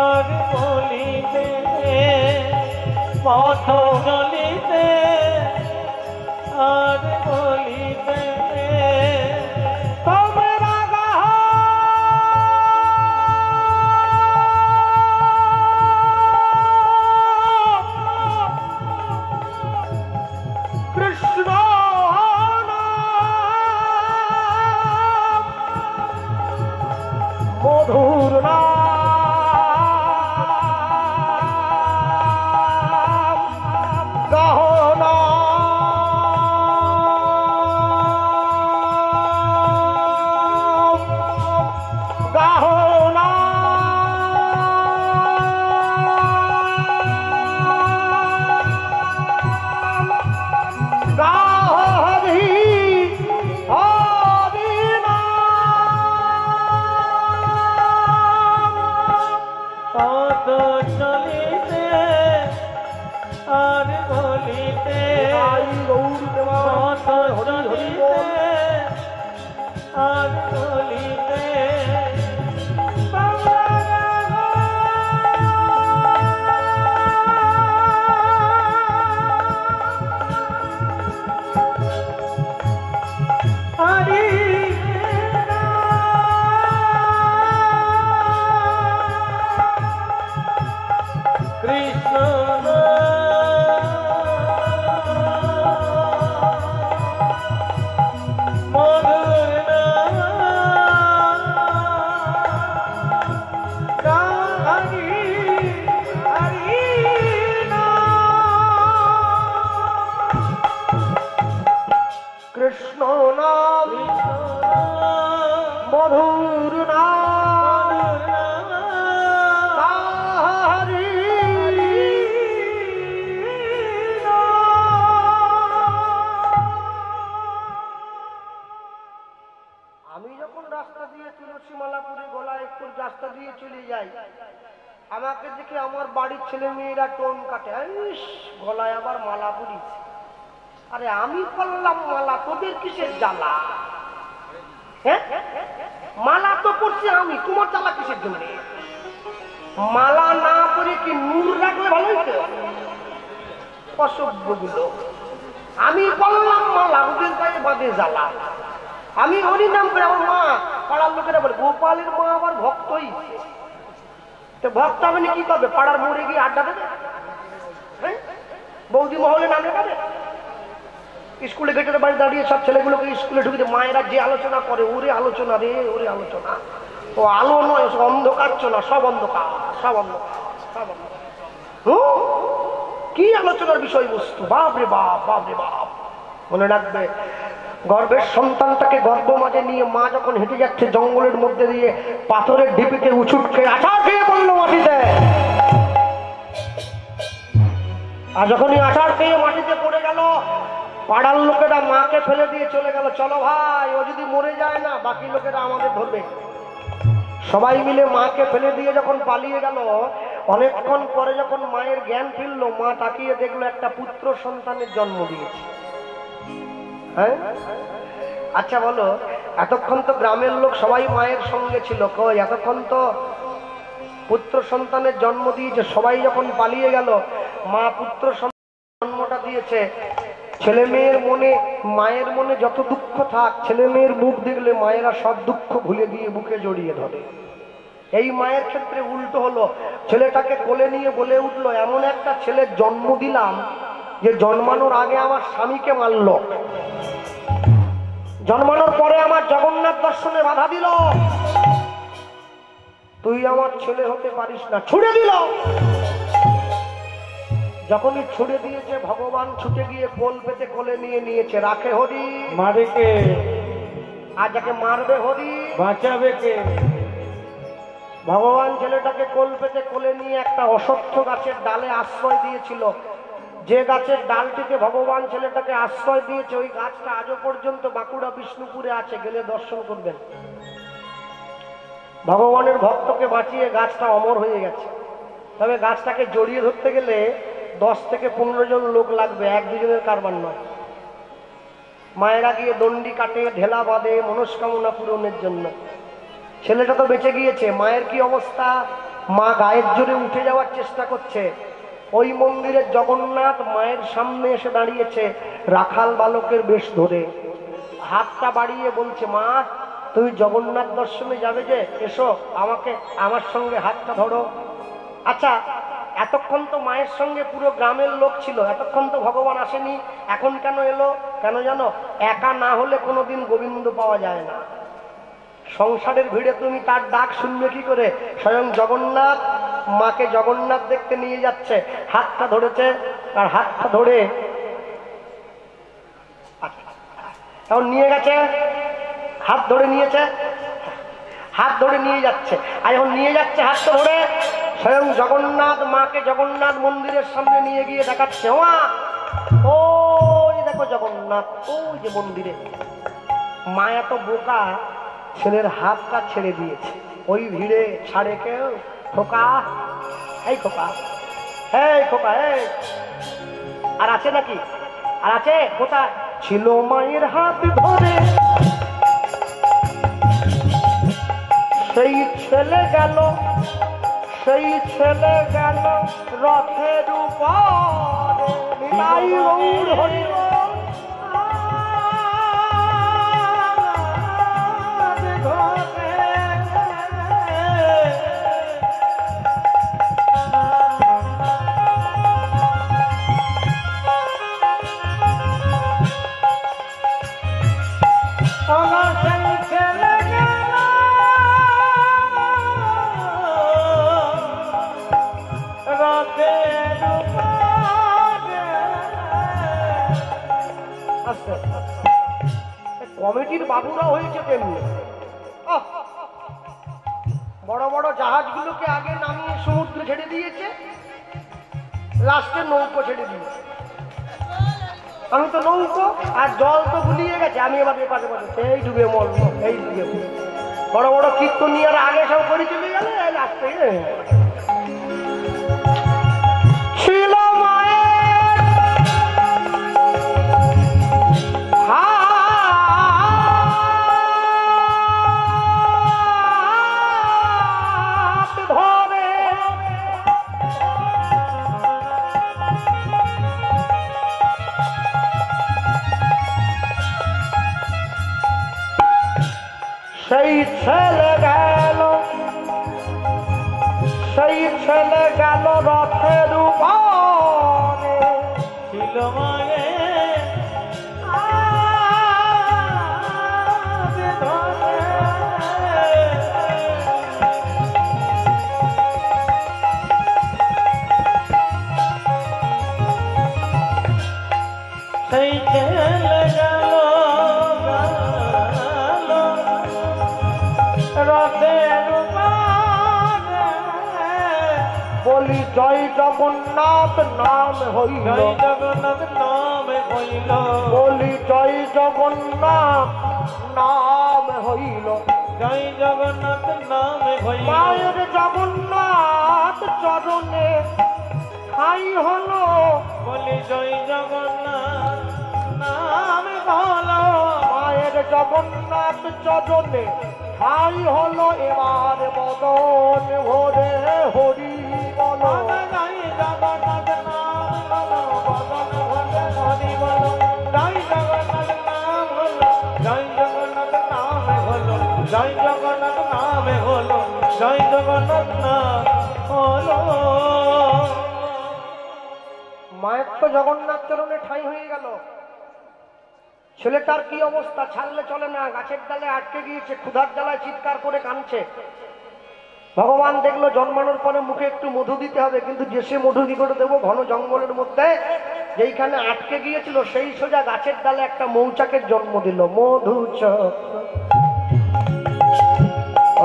আর বলিতে, পথ চলিতে আর বলিতে, তবে রাগা কৃষ্ণ মধুর নাম, গহনা গহনা গাহরি হরি নাম। পথ চলিতে আর বলিতে, পথ চলিতে আর বলিতে, হরি কৃষ্ণ মধুর নাম, হরি হরি কৃষ্ণ নাম মধুর নাম, হরি আমি যখন রাস্তা দিয়ে তুলসীমালাপুরে গলায় একটু রাস্তা দিয়ে চলে যাই, আমাকে দেখে আমার বাড়ির ছেলে মেয়েরা টোন কাটে, ইস গলায় আবার মালা পরিছে। আরে আমি পড়লাম মালা, তোদের কিসের জ্বালা? হ্যাঁ, মালা তো পড়ছি আমি, তোমার জ্বালা কিসের জন্য? মালা না পরে কি নূর রাখলে ভালো হতো? অসভ্যগুলো। আমি পড়লাম মালা, ওদের গায়ে বাঁধে জ্বালা। আমি হরি নাম করে, আমার মা পাড়ার লোকেরা বলে গোপালের মা আবার ভক্তই। তো ভক্ত হবে কি করবে? পাড়ার মোড়ে গিয়ে আড্ডা দেবে, হ্যাঁ বৌদি মহলে নাম লেখাবে, স্কুলে গেটের বাড়ি দাঁড়িয়ে সব ছেলেগুলোকে স্কুলে ঢুকিয়ে মায়েরা যে আলোচনা করে, ওরে আলোচনা রে, ওরে আলোচনা। ও আলো নয়, অন্ধকার চলা, সব অন্ধকার, সব অন্ধকার, সব অন্ধকার। কি আলোচনার বিষয়বস্তু! বাপ রে বাপ, বাপ রে বাপ। মনে রাখবে, গর্ভের সন্তানটাকে গর্ভ মাঝে নিয়ে মা যখন হেঁটে যাচ্ছে জঙ্গলের মধ্যে দিয়ে, পাথরের ঢিপিতে উঁচুট খেয়ে আছাড় খেয়ে পড়লো মাটিতে। আর যখনই আছাড় খেয়ে মাটিতে পড়ে গেল, পাড়ার লোকেরা মাকে ফেলে দিয়ে চলে গেল। চলো ভাই, ও যদি মরে যায় না, বাকি লোকেরা আমাদের ধরবে। সবাই মিলে মাকে ফেলে দিয়ে যখন পালিয়ে গেল, অনেকক্ষণ পরে যখন মায়ের জ্ঞান ফিরলো, মা তাকিয়ে দেখলো একটা পুত্র সন্তানের জন্ম দিয়েছে। হ্যাঁ, আচ্ছা বলো, এতক্ষণ তো গ্রামের লোক সবাই মায়ের সঙ্গে ছিল, কই এতক্ষণ তো পুত্র সন্তানের জন্ম দিয়েছে, সবাই যখন পালিয়ে গেল, মা পুত্র সন্তান জন্মটা দিয়েছে। ছেলে মেয়ের মনে, মায়ের মনে যত দুঃখ থাক, ছেলে মেয়ের মুখ দেখলে মায়েরা সব দুঃখ ভুলে দিয়ে বুকে জড়িয়ে ধরে। এই মায়ের ক্ষেত্রে উল্টো হলো, ছেলেটাকে কোলে নিয়ে বলে উঠলো, এমন একটা ছেলের জন্ম দিলাম যে জন্মানোর আগে আমার স্বামীকে মারল, জন্মানোর পরে আমার জগন্নাথ দর্শনে বাধা দিল, তুই আমার ছেলে হতে পারিস না, ছুড়ে দিল। যখনই ছুড়ে দিয়েছে, ভগবান ছুটে গিয়ে কোল পেতে কোলে নিয়ে নিয়েছে। রাখে হরি, মারে কে? আর যাকে মারবে হরি, বাঁচাবে কে? ভগবান ছেলেটাকে কোল পেতে কোলে নিয়ে একটা অশ্বত্থ গাছের ডালে আশ্রয় দিয়েছিল। যে গাছের ডালটিতে ভগবান ছেলেটাকে আশ্রয় দিয়েছে, ওই গাছটা আজও পর্যন্ত বাঁকুড়া বিষ্ণুপুরে আছে, গেলে দর্শন করবেন। ভগবানের ভক্তকে বাঁচিয়ে গাছটা অমর হয়ে গেছে। তবে গাছটাকে জড়িয়ে ধরতে গেলে 10 থেকে 15 জন লোক লাগবে, এক দুজনের কারবার নয়। মায়েরা গিয়ে দণ্ডি কাটে, ঢেলা বাঁধে মনস্কামনা পূরণের জন্য। ছেলেটা তো বেঁচে গিয়েছে, মায়ের কি অবস্থা? মা গায়ের জোরে উঠে যাওয়ার চেষ্টা করছে। ওই মন্দিরের জগন্নাথ মায়ের সামনে এসে দাঁড়িয়েছে, রাখাল বালকের বেশ ধরে হাতটা বাড়িয়ে বলছে, মা তুমি জগন্নাথ দর্শনে যাবে যে, এসো আমাকে, আমার সঙ্গে হাতটা ধরো। আচ্ছা, এতক্ষণ তো মায়ের সঙ্গে পুরো গ্রামের লোক ছিল, এতক্ষণ তো ভগবান আসেনি, এখন কেন এলো? কেন জানো? একা না হলে কোনোদিন গোবিন্দ পাওয়া যায় না। সংসারের ভিড়ে তুমি তার ডাক শুনবে কি করে? স্বয়ং জগন্নাথ মাকে জগন্নাথ দেখতে নিয়ে যাচ্ছে, হাতটা ধরেছে, আর হাতটা ধরে এখন নিয়ে গেছে, হাত ধরে নিয়েছে, হাত ধরে নিয়ে যাচ্ছে। আর যখন নিয়ে যাচ্ছে হাতটা ধরে, স্বয়ং জগন্নাথ মাকে জগন্নাথ মন্দিরের সামনে নিয়ে গিয়ে দেখাচ্ছে, ও মা, ওই দেখো জগন্নাথ, ওই যে মন্দিরে। মা এত বোকা, ছেলের হাতটা ছেড়ে দিয়েছে। ওই ভিড়ে ছাড়ে কেউ? খোকা, এই খোকা, এই খোকা, এই আর আছে নাকি? আর আছে? কোথায় ছিল মায়ের হাত ধরে সেই ছেলে গেল, সেই ছেলে গেল রথের উপরে। নিতাই গৌর হরি বল। কমিটির বাবুরা হয়েছে তেমনি, বড় বড় জাহাজগুলোকে আগে নামিয়ে সমুদ্রে ছেড়ে দিয়েছে, লাস্টে নৌকো ছেড়ে দিয়েছে। আমি তো নৌকো, আর জল তো গুলিয়ে গেছে, আমি এবার পাশে পাশে এই ডুবে মরল, এই ডুবে। বড় বড় কীর্তনিয়ারা আগে সব করে চলে গেলে, লাস্টে ছিল মায়ের হাত ধরে সেই ছেলে গেল, সেই ছেলে গেল রথের উপরে। ছিল মায়ের হাত ধরে সেই ছেলে গেল, রথের উপরে। বলি জয় জগন্নাথ নাম হইল, জয় জগন্নাথ নাম হইল, বলি জয় জগন্নাথ নাম হইল। জয় জগন্নাথ নাম হইল। মায়ের জগন্নাথ চরণে ঠাই হলো, বলি জয় জগন্নাথ নাম হলো। মায়ের জগন্নাথ চরণে ঠাই হলো এবার বদন ভরে হরি বলো। জয় জগন্নাথ নাম হলো বদন ভরে হরি বলো। জয় জগন্নাথ নাম হলো, জয় জগন্নাথ নাম হলো, জয় জগন্নাথ নাম হলো, জয় জগন্নাথ নাম হলো। মায়ের তো জগন্নাথ চরণে ঠাঁই হয়ে গেল। ছেলেটার কি অবস্থা, ছাড়লে চলে না, গাছের ডালে আটকে গিয়েছে, ক্ষুধার জ্বালায় চিৎকার করে কাঁদছে। ভগবান দেখলো জন্মানোর পরে মুখে একটু মধু দিতে হবে, কিন্তু যে সে মধু কি করে দেবো, ঘন জঙ্গলের মধ্যে যেইখানে আটকে গিয়েছিল সেই সোজা গাছের ডালে একটা মৌচাকের জন্ম দিল। মধুচক্র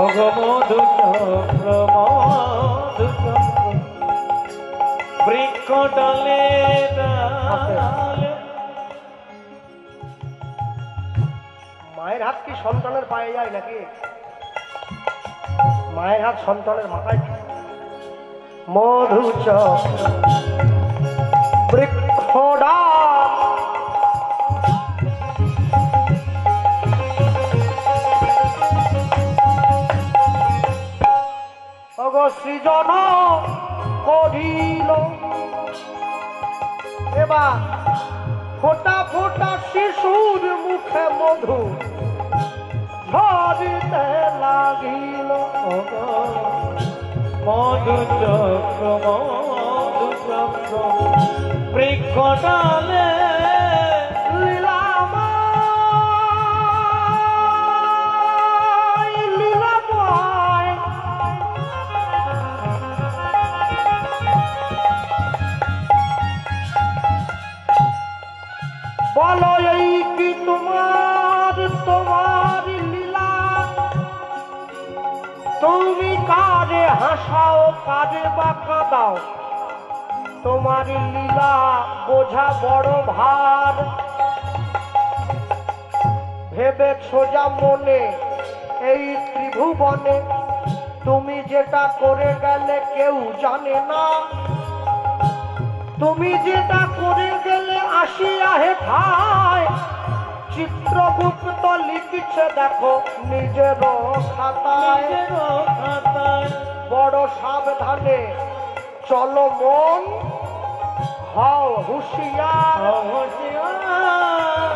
ওগো মধুচক্র মধুচক্র বৃক্ষ ডালে ডালে। মায়ের হাত কি সন্তানের পায়ে যায় নাকি? মায়ের হাত সন্তানের মাথায়। মধুচক্র বৃক্ষ ডাল ওগো সৃজন করিল। এবার ফোটা ফোটা শিশুর মুখে মধু ঝরিতে লাগিল। মধুচক্র মধুচক্র বৃক্ষ ডালে লীলাময় লীলাময় বলো এই কি তোমার তোমার লীলা, তুমি কারে হাসাও কারে বা কাঁদাও, তোমার লীলা বোঝা বড় ভার। ভেবে সোজা মনে এই ত্রিভুবনে তুমি যেটা করে গেলে কেউ জানে না, তুমি যেটা করে গেলে আসিয়া হেথায় চিত্রগুপ্ত লিখছে দেখো নিজের খাতায়। বড় সাবধানে চলো মন হও হুঁশিয়ার,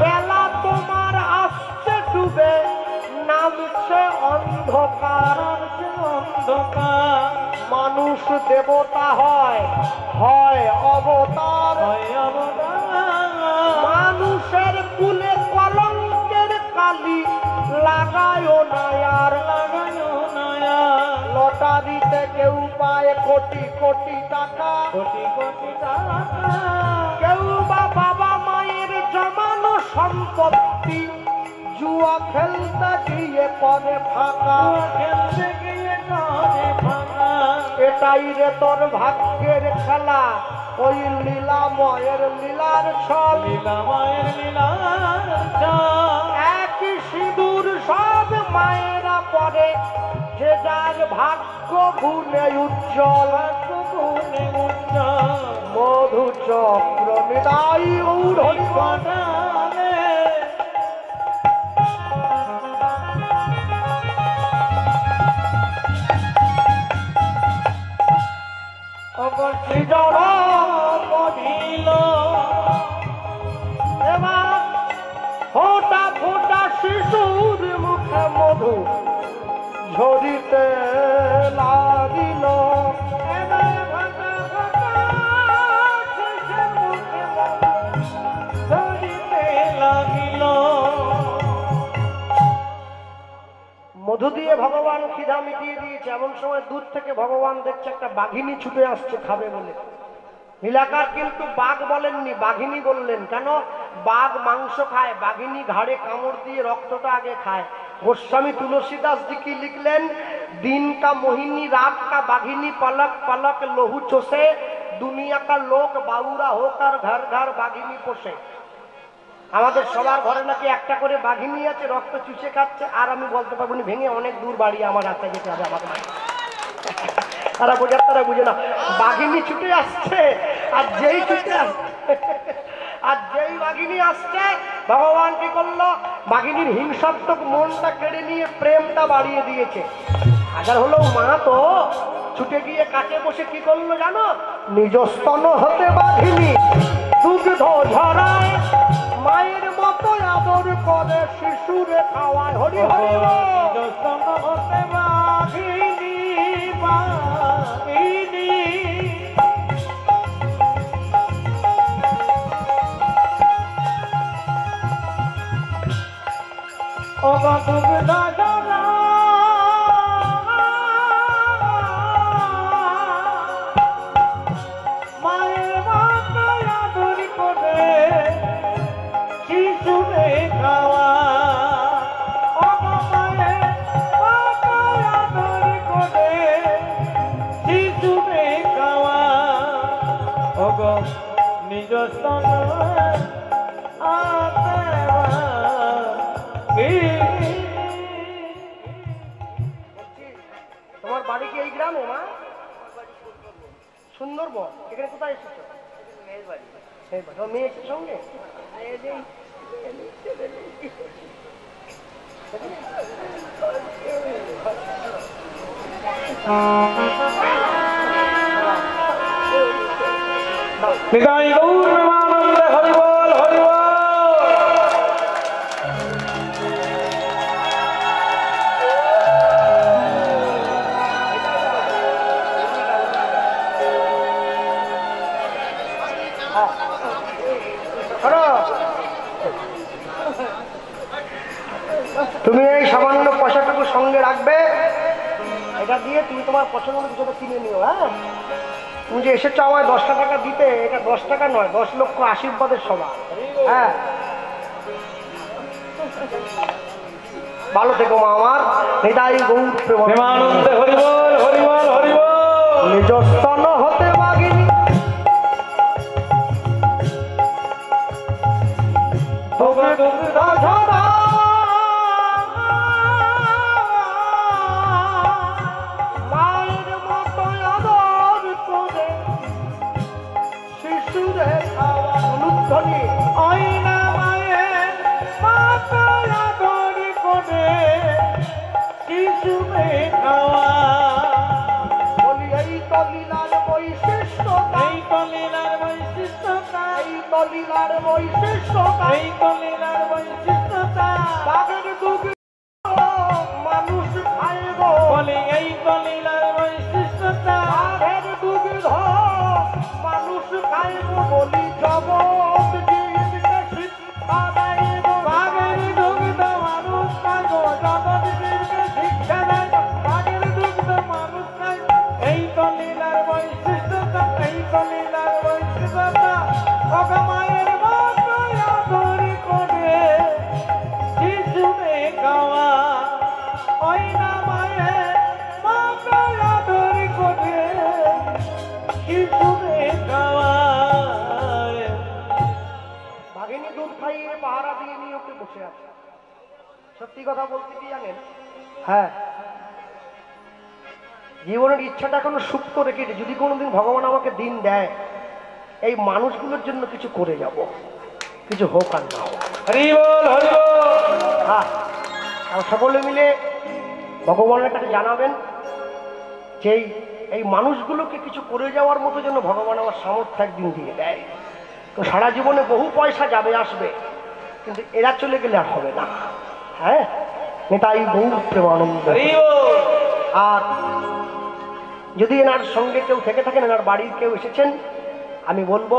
বেলা তোমার আসছে ডুবে নামছে অন্ধকার। অন্ধকার মানুষ দেবতা হয় হয় অবতার, মানুষের কুলে কলঙ্কের কালি লাগায় নায়ার। লটারিতে কেউ পায় কোটি কোটি টাকা, কোটি কোটি টাকা, কেউ বা বাবা মায়ের জমানো সম্পত্তি জুয়া খেলতে গিয়ে পরে ফাঁকা। খেলতে গিয়ে করে ভাঙা। এটাই রে তোর ভাগ্যের খেলা, ওই লীলাময়ের লীলার ছল। লীলাময়ের লীলার ছল। একই সিঁদুর সব মায়েরা পরে, যে যার ভাগ্য গুণে উজ্জ্বল। গুণে উজ্জ্বল। মধুচক্র নিতাই গৌর হরি বল। সৃজন করিল। এবার ফোটা ফোটা শিশুর মুখে মধু ঝরিতে লাগিল। এবার ফোটা ফোটা শিশুর মুখে মধু ঝরিতে লাগিল। মধু দিয়ে ভগবান খিদা মিটিয়ে দিয়েছে। এমন সময় দূর থেকে ভগবান দেখছে একটা বাঘিনী ছুটে আসছে খাবে বলে। নীলাকার কিন্তু বাঘ বলেননি, বাঘিনী বললেন। কেন? বাঘ মাংস খায়, বাঘিনী ঘাড়ে কামড় দিয়ে রক্তটা আগে খায়। গোস্বামী তুলसीदास जी की लिखलेन, दिन का मोहिनी रात का बाघिनी, पलक पलक लोहू चोसे, दुनिया का लोक बाउरा होकर घर घर बाघिनी पोषे। আমাদের সবার ঘরে নাকি একটা করে বাঘিনী আছে, রক্ত চুষে খাচ্ছে। আর আমি বলতে পারবো না, ভেঙে অনেক দূর বাড়ি, আমার রাস্তায় যেতে হবে আমাকে। তারা বোঝার তারা বুঝে না। বাঘিনী ছুটে আসছে, আর যেই ছুটে আসছে, আর যেই বাঘিনী আসছে ভগবান কি করলো, বাঘিনীর হিংসাত্মক মনটা কেড়ে নিয়ে প্রেমটা বাড়িয়ে দিয়েছে। হাজার হলেও মা তো ছুটে গিয়ে কাছে বসে কি করলো জানো? নিজ স্তন হতে বাঘিনী দুগ্ধ ঝরায়, মায়ের মতো আদর করে শিশুরে খাওয়ায়। হরি হরি হতে বাঘিনী বাঘিনী মায়ের মাথায় আদর করে শিশুরে খাওয়া, মায়ের মাথায় আদর করে শিশুরে খাওয়া, ওগো নিজ স্তন তোমার বাড়ি কি এই গ্রামে মা? সুন্দরবন। এখানে কোথায় এসেছো? মেয়ের বাড়ি। মেয়ে এসেছে সঙ্গে? নিতাই গৌর প্রেমানন্দে হরি বল হরি বল। তুমি এই সামান্য পয়সাটুকু সঙ্গে রাখবে, এটা দিয়ে তুমি তোমার পছন্দ কিছুটা কিনে নিও। হ্যাঁ, তুমি যে এসেছো আমায় 10টা টাকা দিতে, এটা 10 টাকা নয়, 10 লক্ষ আশীর্বাদের সমান। হ্যাঁ, ভালো থেকো মা আমার। নিতাই গৌর প্রেমানন্দে হরি বল হরি বল হরি বল। নিজ স্তন হতে বাঘিনী মায়ের মতো আদর করে শিশুরে খাওয়া। অনুধ্বনি আইনা মায়ের মাথায় আদর করে শিশুরে খাওয়া, বলি এই তলিলার বৈশিষ্ট্য, এই কলিলার বৈশিষ্ট্যতা, এই তলিলার বৈশিষ্ট্য, এই কলিলার বৈশিষ্ট্যতা, বাঘের দুগ্ধ মানুষ খায় গো। বলি এই কলিলার বৈশিষ্ট্যতা, বাঘের দুগ্ধ মানুষ খায় গো। বলি জগৎ জীবকে শিক্ষা দেয় গো। বাঘের দুগ্ধ মানুষ খায় গো, জগৎ জীবকে শিক্ষা দেয় গো। বাঘের দুগ্ধ মানুষ খায়, এই কলিলার বৈশিষ্ট্যতা, এই কলিলার বৈশিষ্ট্যতা, ওগো মায়ের মাথায় আদর করে শিশুরে খাওয়া, ওই না মায়ের মাথায় আদর করে শিশুরে খাওয়া। বাঘিনী দুধ খাইয়ে পাহারা দিয়ে নিয়ে ওকে বসে আছে। সত্যি কথা বলতে কি জানেন? হ্যাঁ, জীবনের ইচ্ছাটা এখনো সুপ্ত রেখেছে। যদি কোনোদিন ভগবান আমাকে দিন দেয়, এই মানুষগুলোর জন্য কিছু করে যাব, কিছু হোক আর না হোক। হরি বল হরি বল। হ্যাঁ, আর সকলে মিলে ভগবানের কাছে জানাবেন যে এই মানুষগুলোকে কিছু করে যাওয়ার মতো যেন ভগবান আমার সামর্থ্য একদিন দিয়ে দেয়। তো সারা জীবনে বহু পয়সা যাবে আসবে, কিন্তু এরা চলে গেলে আর হবে না। হ্যাঁ, নিতাই গৌর প্রেমানন্দ। হরি বল। আর যদি এনার সঙ্গে কেউ থেকে থাকেন, এনার বাড়ির কেউ এসেছেন, আমি বলবো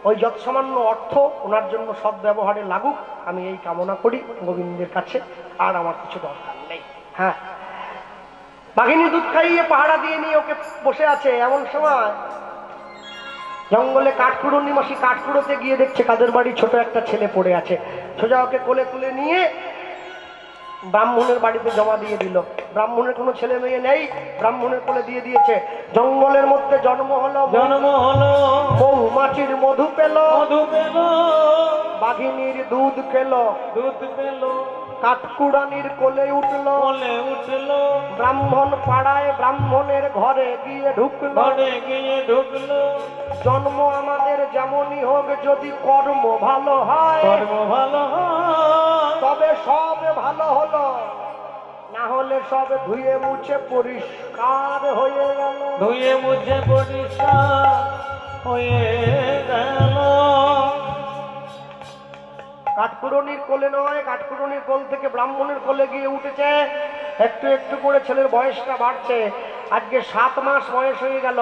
ওই যত সামান্য অর্থ ওনার জন্য সৎ ব্যবহারে লাগুক, আমি এই কামনা করি গোবিন্দের কাছে। আর আমার কিছু দরকার নেই। হ্যাঁ, বাঘিনী দুধ খাইয়ে পাহারা দিয়ে নিয়ে ওকে বসে আছে। এমন সময় জঙ্গলে কাঠকুড়ো নিবাসী কাঠকুড়োতে গিয়ে দেখছে কাদের বাড়ি ছোট একটা ছেলে পড়ে আছে। সোজা ওকে কোলে তুলে নিয়ে ব্রাহ্মণের বাড়িতে জমা দিয়ে দিল। ব্রাহ্মণের কোনো ছেলে মেয়ে নেই, ব্রাহ্মণের কোলে দিয়ে দিয়েছে। জঙ্গলের মধ্যে জন্ম হলো, মৌমাছির মধু পেল, মধু পেল, বাঘিনীর দুধ খেলো, দুধ পেল, কাঠকুড়ানির কোলে উঠলো, কোলে উঠলো, ব্রাহ্মণ পাড়ায় ব্রাহ্মণের ঘরে গিয়ে ঢুকলো। ঘরে গিয়ে ঢুকলো। জন্ম আমাদের যেমনই হোক, যদি কর্ম ভালো হয় কর্ম ভালো হয়, তবে সব ভালো হলো, না হলে সব ধুয়ে মুছে পরিষ্কার হয়ে গেল। ধুয়ে মুছে পরিষ্কার হয়ে গেল। কাঠকুড়নির কোলে নয়, কাঠকুড়নির কোল থেকে ব্রাহ্মণের কোলে গিয়ে উঠেছে। একটু একটু করে ছেলের বয়সটা বাড়ছে। আজকে 7 মাস বয়স হয়ে গেল।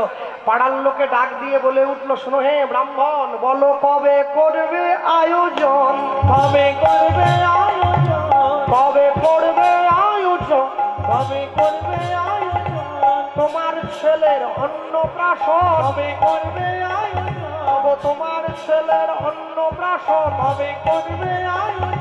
পাড়ার লোকে ডাক দিয়ে বলে উঠলো, শোনো হে ব্রাহ্মণ, বলো কবে করবে আয়োজন? কবে করবে আয়োজন? কবে করবে আয়োজন? কবে করবে আয়োজন? তোমার ছেলের অন্নপ্রাশন। কবে করবে আয়োজন? তোমার ছেলের অন্নপ্রাশন। কবে করবে আয়োজন?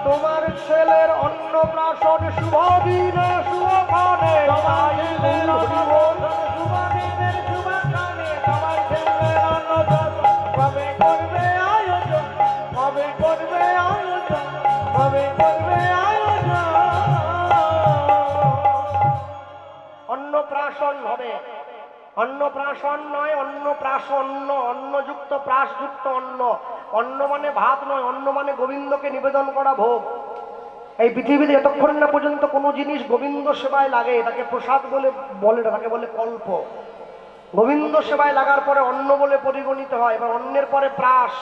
তোমার ছেলের অন্নপ্রাশন শুভ দিনে শুভক্ষণে। তোমার ছেলের অন্নপ্রাশন শুভ দিনের শুভক্ষণে। তোমার ছেলের অন্নপ্রাশন কবে করবে আয়োজন? কবে করবে আয়োজন? কবে করবে আয়োজন? অন্নপ্রাশন হবে। অন্নপ্রাশন নয়, অন্নপ্রাশন্ন, অন্নযুক্ত প্রাশযুক্ত অন্ন। অন্ন মানে ভাত নয়, অন্ন মানে গোবিন্দকে নিবেদন করা ভোগ। এই পৃথিবীতে যতক্ষণ না পর্যন্ত কোনো জিনিস গোবিন্দ সেবায় লাগে তাকে প্রসাদ বলে তাকে বলে কল্প। গোবিন্দ সেবায় লাগার পরে অন্ন বলে পরিগণিত হয়। এবার অন্নের পরে প্রাশ,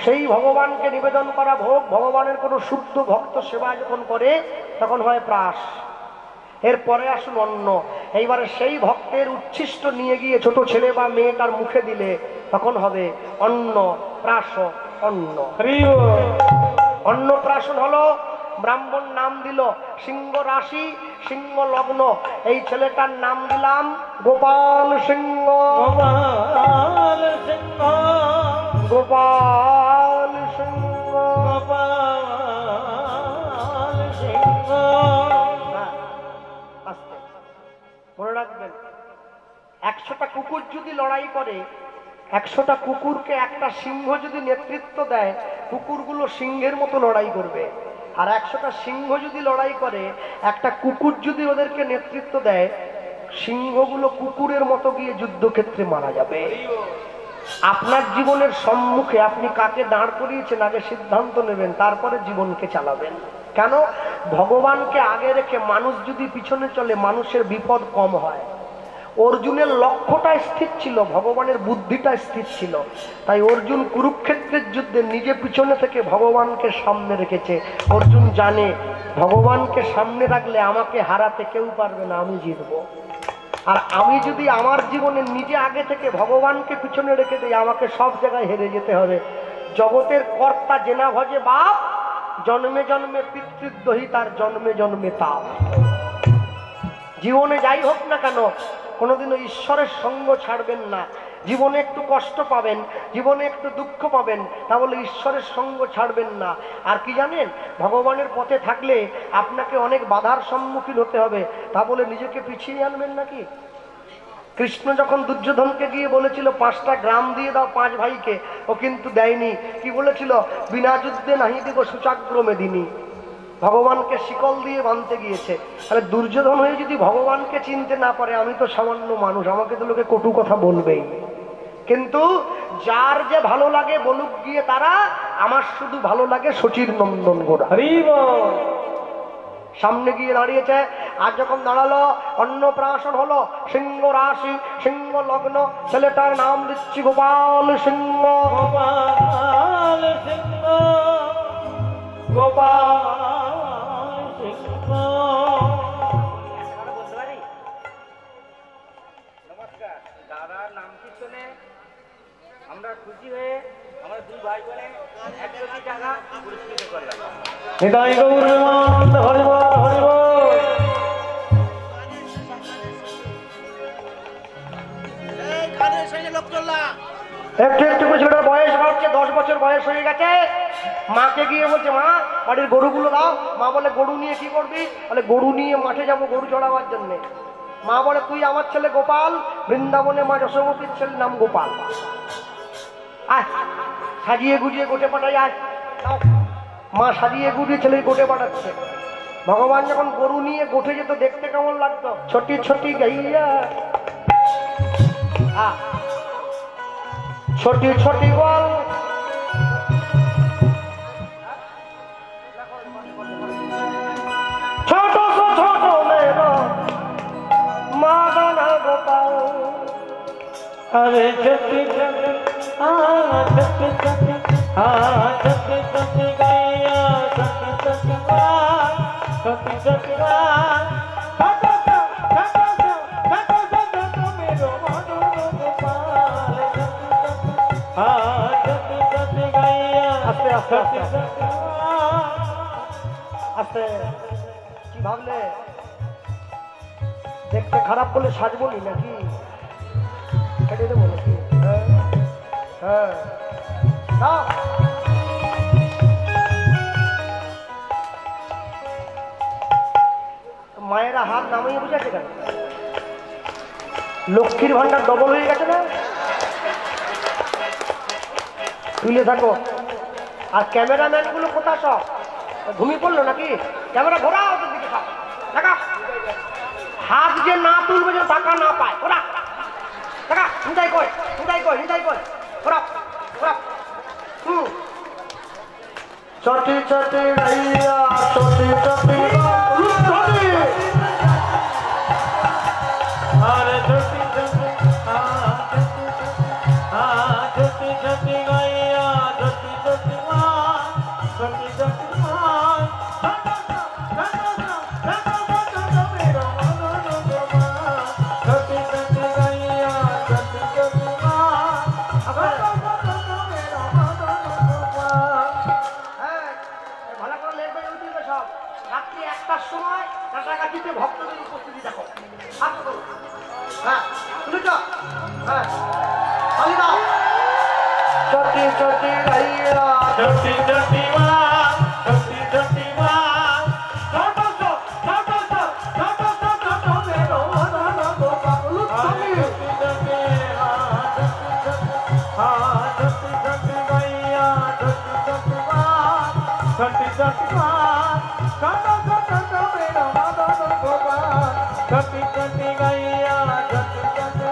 সেই ভগবানকে নিবেদন করা ভোগ। ভগবানের কোনো শুদ্ধ ভক্ত সেবা যখন করে তখন হয় প্রাশ। এরপরে আসুন অন্ন। এইবারে সেই ভক্তের উচ্ছিষ্ট নিয়ে গিয়ে ছোট ছেলে বা মেয়েটার মুখে দিলে তখন হবে অন্ন প্রাশ অন্ন। অন্নপ্রাশন হলো, ব্রাহ্মণ নাম দিল সিংহ রাশি, সিংহ লগ্ন। এই ছেলেটার নাম দিলাম গোপাল সিংহ। গোপাল সিংহ, গোপাল সিংহ, গোপাল সিংহ। আস্তে মনে রাখবেন, 100টা কুকুর যদি লড়াই করে, 100টা কুকুরকে একটা সিংহ যদি নেতৃত্ব দেয়, কুকুরগুলো সিংহের মতো লড়াই করবে। আর 100টা সিংহ যদি লড়াই করে, একটা কুকুর যদি ওদেরকে নেতৃত্ব দেয়, সিংহগুলো কুকুরের মতো গিয়ে যুদ্ধক্ষেত্রে মারা যাবে। আপনার জীবনের সম্মুখে আপনি কাকে দাঁড় করিয়েছেন আগে সিদ্ধান্ত নেবেন, তারপরে জীবনকে চালাবেন। কেন? ভগবানকে আগে রেখে মানুষ যদি পিছনে চলে, মানুষের বিপদ কম হয়। অর্জুনের লক্ষ্যটা স্থির ছিল, ভগবানের বুদ্ধিটা স্থির ছিল। তাই অর্জুন কুরুক্ষেত্রের যুদ্ধে নিজে পিছনে থেকে ভগবানকে সামনে রেখেছে। অর্জুন জানে ভগবানকে সামনে রাখলে আমাকে হারাতে কেউ পারবে না, আমি জিতবো। আর আমি যদি আমার জীবনে নিজে আগে থেকে ভগবানকে পিছনে রেখে দিই, আমাকে সব জায়গায় হেরে যেতে হবে। জগতের কর্তা জেনা ভজে বাপ, জন্মে জন্মে পিতৃদ্রোহী তার জন্মে জন্মে তাপ। জীবনে যাই হোক না কেন, কোনোদিনও ঈশ্বরের সঙ্গ ছাড়বেন না। জীবনে একটু কষ্ট পাবেন, জীবনে একটু দুঃখ পাবেন, তা বলে ঈশ্বরের সঙ্গ ছাড়বেন না। আর কি জানেন, ভগবানের পথে থাকলে আপনাকে অনেক বাধার সম্মুখীন হতে হবে, তা বলে নিজেকে পিছিয়ে আনবেন নাকি? কৃষ্ণ যখন দুর্যোধনকে গিয়ে বলেছিল 5টা গ্রাম দিয়ে দাও 5 ভাইকে, ও কিন্তু দেয়নি। কি বলেছিল? বিনা যুদ্ধে নাহি দেব সুচাগ্র মেদিনী। ভগবানকে শিকল দিয়ে বাঁধতে গিয়েছে। তাহলে দুর্যোধন হয়ে যদি ভগবানকে চিনতে না পারে, আমি তো সামান্য মানুষ, আমাকে তো লোকে কটু কথা বলবেই। কিন্তু যার যে ভালো লাগে বলুক গিয়ে তারা, আমার শুধু ভালো লাগে শচীর নন্দন গোড়া। সামনে গিয়ে দাঁড়িয়েছে। আর যখন দাঁড়ালো, অন্নপ্রাশন হলো, সিংহ রাশি, সিংহ লগ্ন। ছেলেটার নাম দিচ্ছি গোপাল সিংহ। গোপাল সিংহ, গোপাল সিংহ। নমস্কার দাদার নাম কি শুনে আমরা খুশি হয়ে আমরা 2 ভাই বোনে 1 কোটি টাকা পুরস্কৃত করলাম। হৃদয় গৌরমন্দ হরিবল হরিবল। একটু একটু করে ছেলেটার বয়স বাড়ছে, 10 বছর বয়স হয়ে গেছে। মাকে গিয়ে বলছে, মা বাড়ির গরুগুলো দাও। মা বলে, গরু নিয়ে কি করবি? বলে, গরু নিয়ে মাঠে যাবো গরু চড়াবার জন্যে। মা বলে, তুই আমার ছেলে গোপাল, বৃন্দাবনে মা যশোমতীর ছেলের নাম গোপাল। আয় সাজিয়ে গুজিয়ে গোটে পাঠাই, আয় মা সাজিয়ে গুটিয়ে ছেলে গোটে পাঠাচ্ছে। ভগবান যখন গরু নিয়ে গোঠে যেত দেখতে কেমন লাগতো, ছোটি ছোটি গাইয়া ছোটি ছোটি বল ছোট ছোট মেরো মাদানা গোপাল। अरे जति जति जति जति जति जति गैया जति जति जति जति मेरो मधुर गोपाल जति जति गैया আস্তে আস্তে আস্তে আস্তে। কি ভাবলে দেখতে খারাপ বলে সাজবো নি নাকি? কেটে দেবো নাকি? হ্যাঁ হ্যাঁ। মায়েরা হাত নামিয়ে বুঝেছে কেন? লক্ষ্মীর ভান্ডার ডবল হয়ে গেছে না? তুলে থাকো। আর ক্যামেরাম্যান গুলো কোথা সব ঘুমিয়ে পড়লো নাকি? ক্যামেরা ঘোরা ওদের দিকে সব দেখা। হাত যে না তুলবে যে টাকা না পায় ওরা দেখা। নিতাই কই নিতাই কই নিতাই কই ওরা ওরা ছোটি ছোটি গাইয়া ছোটি ছোটি अरे जति जति जति जति गैया जति जति जति जति मेरो मधुर गोपाल जति जति गैया जति जति मेरो मधुर गोपाल। ভালো করে লেখবে ইউটিউবে সব। রাত্রি 1টার সময় কাছাকাছিতে ভক্তদের উপস্থিতি দেখো। হাত তোলো। হ্যাঁ শুনেছ? হ্যাঁ তালি দাও। ছোটি ছোটি গাইয়া जति जति जति मेरो मधुर गोपाल जति जति गैया जति जति जति जति मेरो मधुर गोपाल जति जति गैया जति जति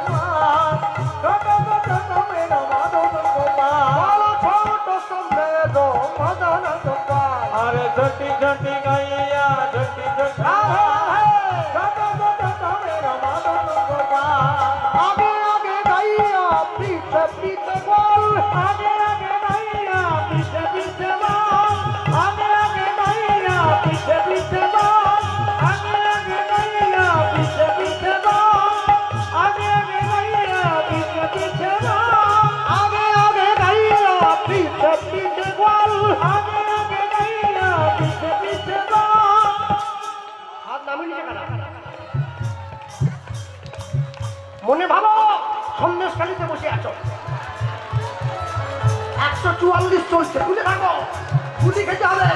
मेरो मधुर गोपाल ছোট সমেদো মদন গোপাল। अरे जति जति गैया जति जति मेरो मधुर गोपाल आगे आगे गाइया पीछे पीछे बोल। आगे आगे गैया पीछे पीछे बोल आगे आगे गैया पीछे पीछे बोल आगे आगे गैया पीछे पीछे बोल आगे आगे गैया पीछे पीछे बोल आगे आगे गाइया पीछे पीछे बोल। आगे आगे गैया पीछे पीछे बोल। হাত নামিয়ে নিচে কাটা। মনে ভাবো সন্দেশখালিতে বসে আছো, 144 চলছে, তুলে থাকো, গুলি খেতে হবে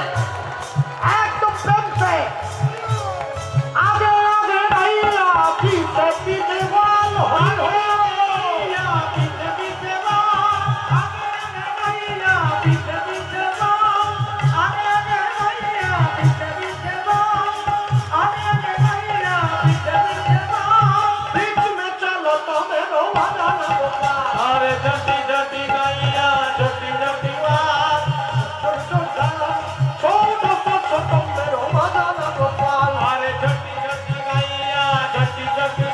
একদম প্রেমসে। আগে আগে গাইয়া পিছে পিছে বল। पीछे पीछे बोल आगे आगे गैया पीछे पीछे बोल आगे आगे गैया पीछे पीछे बोल आगे आगे गैया पीछे पीछे बोल बीच में चलो तो मेरो मदन गोपाल। अरे जति जति गैया जति जति ছোট मेरो मदन गोपाल। अरे जति जति गैया जति जति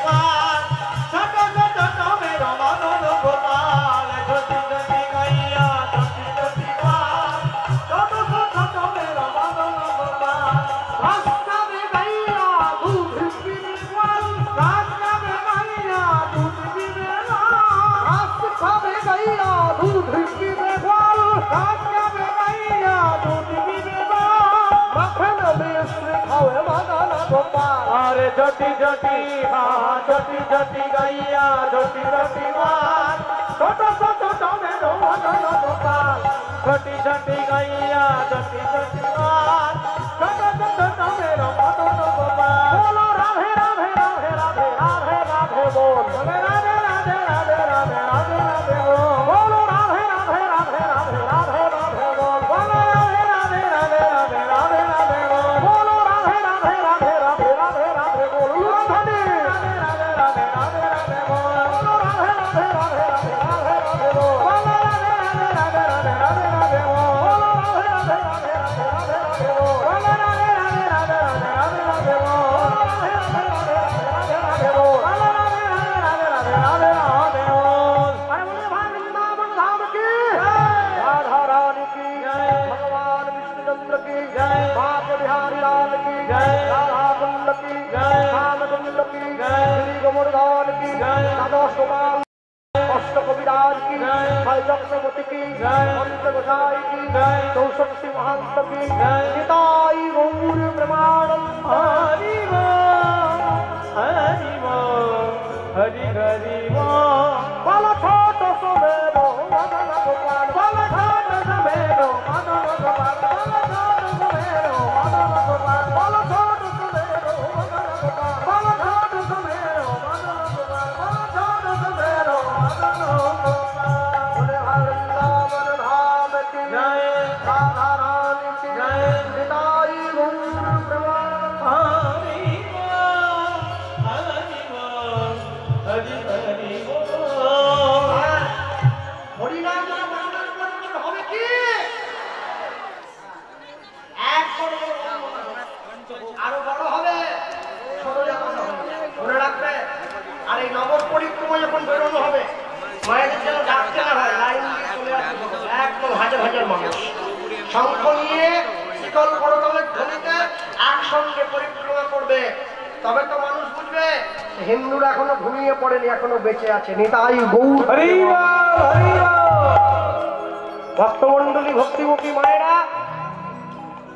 मेरो मदन गोपाल जति जति गैया जति जति मेरो मदन गोपाल रास्ता में गैया दूध पीने वाल। रास्ता में गैया दूध पीने वाल रास्ता में गैया दूध पीने वाल। रास्ता में गैया दूध पीने वाल मक्खन मिश्र खावे मदन गोपाल। अरे जति जति जति जति गैया जति जति मेरो मदन गोपाल जति जति गैया जति जति मेरो मदन गोपाल। बोलो राधे राधे राधे राधे राधे राधे बोल। बोले राधे राधे राधे राधे राधे राधे बोल। बोलो राधे राधे राधे राधे राधे राधे बोल। बोले राधे राधे राधे श्यामकुंड की श्री गोवर्धन की द्वादश गोपाल अष्ट कविराज की छय चक्रवर्ती की पंच गोसाई की 64 महंत की निताई गौर प्रमाणम हरि हरि हरि हरि बल छोट सुमेरो मदन गोपाल बल छोट सुमेरो मदन गोपाल बल छोट सुमेरो मदन गोपाल बल छोट सुमेरो मदन गोपाल बल छोट सुमेरो मदन गोपाल बल छोट सुमेरो मदन गोपाल बोले वृंदावन धाम की जय राधा रानी की जय निताई गौर प्रमाण हरि हरि हरि हरि হরিনাম হবে কি এক আরো বড় হবে ছোট যখন মনে রাখবে। আর এই নগর পরিক্রমা যখন বেরোনো হবে মায়েদের যেন ডাকতে না হয়, লাইন দিয়ে চলে আসবে একদম হাজার হাজার মানুষ শঙ্খ নিয়ে শীতল করতলের ধ্বনিতে একসঙ্গে পরিক্রমা করবে। তবে তো মানুষ বুঝবে হিন্দুরা এখনো ঘুমিয়ে পড়েনি, এখনো বেঁচে আছে। নিতাই গৌর हरि हरि ভক্তমন্ডলী ভক্তিমুখী মায়েরা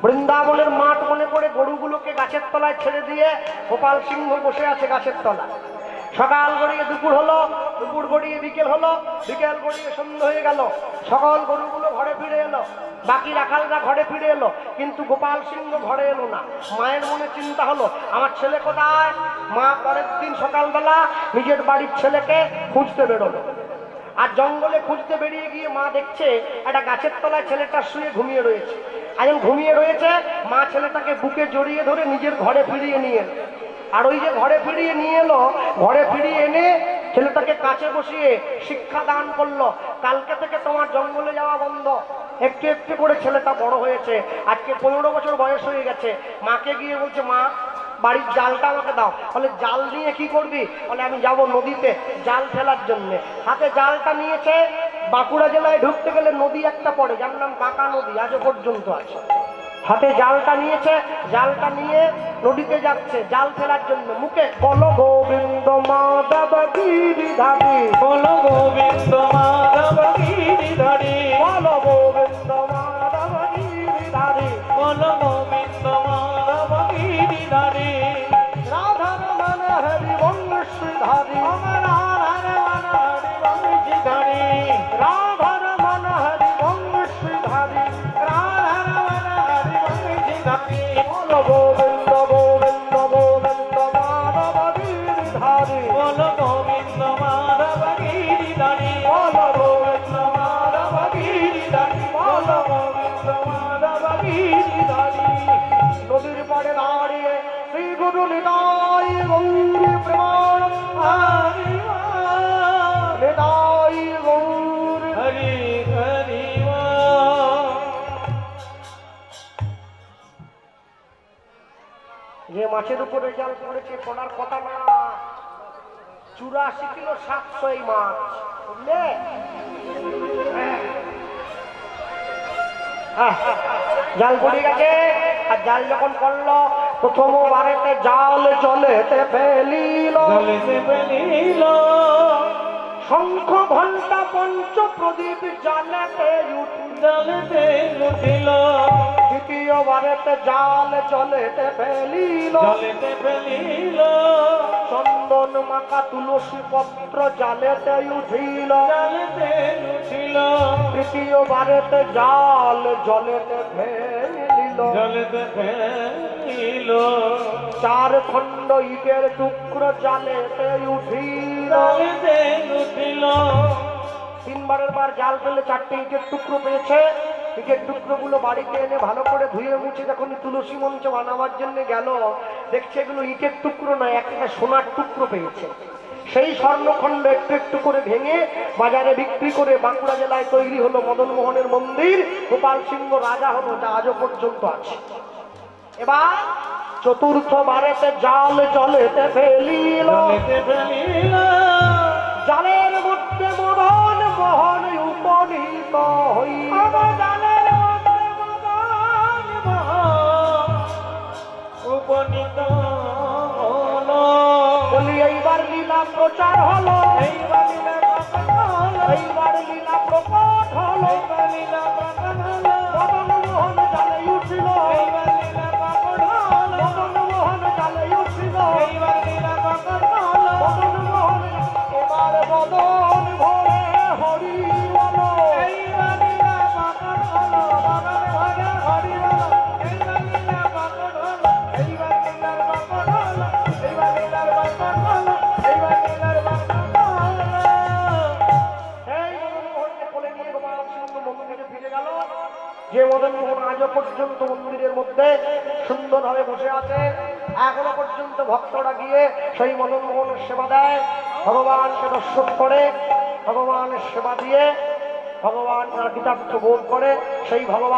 বৃন্দাবনের মাঠ মনে করে গরুগুলোকে গাছের তলায় ছেড়ে দিয়ে গোপাল সিংহ বসে আছে গাছের তলায়। সকাল গড়িয়ে দুপুর হলো, দুপুর গড়িয়ে বিকেল হলো, বিকেল গড়িয়ে সন্ধ্যা হয়ে গেল। সকল গরুগুলো ঘরে ফিরে এলো, বাকি রাখালরা ঘরে ফিরে এলো, কিন্তু গোপাল সিংহ ঘরে এলো না। মায়ের মনে চিন্তা হলো আমার ছেলে কোথায়। মা পরের দিন সকালবেলা নিজের বাড়ির ছেলেকে খুঁজতে বেরোলো। আর জঙ্গলে খুঁজতে বেরিয়ে গিয়ে মা দেখছে একটা গাছের তলায় ছেলেটা শুয়ে ঘুমিয়ে রয়েছে। এখন ঘুমিয়ে রয়েছে, মা ছেলেটাকে বুকে জড়িয়ে ধরে নিজের ঘরে ফিরিয়ে নিয়ে এলো। আর ওই যে ঘরে ফিরিয়ে নিয়ে এলো, ঘরে ফিরিয়ে এনে ছেলেটাকে কাছে বসিয়ে শিক্ষা দান করলো, কালকে থেকে তোমার জঙ্গলে যাওয়া বন্ধ। একটু একটু করে ছেলেটা বড় হয়েছে, আজকে 15 বছর বয়স হয়ে গেছে। মাকে গিয়ে বলছে মা বাড়ির জালটা আমাকে দাও। বলে জাল নিয়ে কি করবি? বলে আমি যাব নদীতে জাল ফেলার জন্য। হাতে জালটা নিয়েছে। বাঁকুড়া জেলায় ঢুকতে গেলে নদী একটা পড়ে, যার নাম বাঁকা নদী, আজও পর্যন্ত আছে। হাতে জালটা নিয়েছে, জালটা নিয়ে নদীতে যাচ্ছে জাল ফেলার জন্য। মুখে বল গোবিন্দ মাধব গিরিধারী, बोलो गोविंद माधव गिरिधारी বল গোবিন্দ মাধব গিরিধারী, बोलो गोविंद माधव गिरिधारी রাধার মন হরি বংশধারী, राधार मन हरि वंशीधारी রাধার মন হরি বংশধারী, राधार मन हरि वंशीधारी বল গোবিন্দ গোবিন্দ গোবিন্দ মাধব গিরিধারী, बोलो गोविंद माधव गिरिधारी বল গোবিন্দ माधव गिरिधारी बोलो गोविंद माधव गिरिधारी নদীর পাড়ে দাঁড়িয়ে শ্রী গুরু নিতাই গৌরী প্রমাণ, हरि নিতাই গৌর। हरि हरि যে মাছের উপরে জাল পড়েছে পড়ার কথা না, 84 কিলো 700 এই মাছ, বুঝলে? জাল পড়ে গেছে। আর জাল যখন পড়লো প্রথম বারেতে জাল জলেতে ফেলিল, जलते फैलील শঙ্খ ঘণ্টা পঞ্চ প্রদীপ জালেতে উঠিল। जलते उठिल দ্বিতীয় বারেতে জাল জলেতে ফেলিল, जलते फैलील চন্দন মাখা তুলসী পত্র জালেতে উঠিল। जलते उठिल তৃতীয় বারেতে জাল জলেতে ফেলিল, जलते फैलील চার খণ্ড ইটের টুকরো জালেতে উঠিল। जलते उठिल 3বারের বার জাল ফেলে 4টে ইটের টুকরো পেয়েছে। ইটের টুকরোগুলো বাড়িতে এনে ভালো করে ধুয়ে মুছে যখন তুলসী মঞ্চ বানাবার জন্য গেল, দেখছে এগুলো ইটের টুকরো নয়, একটা সোনার টুকরো পেয়েছে। সেই স্বর্ণখণ্ড একটু একটু করে ভেঙে বাজারে বিক্রি করে বাঁকুড়া জেলায় তৈরি হলো মদন মোহনের মন্দির। গোপাল সিংহ রাজা হলো, যা আজও পর্যন্ত আছে। এবার চতুর্থ বারেতে জাল জলেতে ফেলিল, जलते फैलील জালের মধ্যে মদন মোহন উপনীত হইল। জালের মধ্যে মদন মোহন উপনীত প্রচার হলো, এইবার লীলা প্রকট হলো, এইবার লীলা প্রকট হলো, এইবার লীলা প্রকট হলো, মদন মোহন জালে উঠিল, এইবার লীলা প্রকট হলো, মদন মোহন জালে উঠিল, এইবার লীলা প্রকট হলো, মদন মোহন এবার বদন ভরে হরি বলো, এইবার লীলা প্রকট হলো, বদন ভরে হরি বলো, এইবার লীলা প্রকট হলো, এইবার লীলার প্রকট হলো, এইবার লীলার প্রকট হলো, এইবার লীলার প্রকট হলো। এই মদন মোহনকে কোলে নিয়ে গোপাল সিংহ মন্দিরে ফিরে গেল। যে মদন মোহন আজও পর্যন্ত মন্দিরের মধ্যে সুন্দরভাবে বসে আছে, এখনো পর্যন্ত ভক্তরা গিয়ে সেই মদন মোহনের সেবা দেয়, ভগবানকে দর্শন করে, ভগবানের সেবা দিয়ে ভগবান যারা কৃতার্থ বোধ করে সেই ভগবান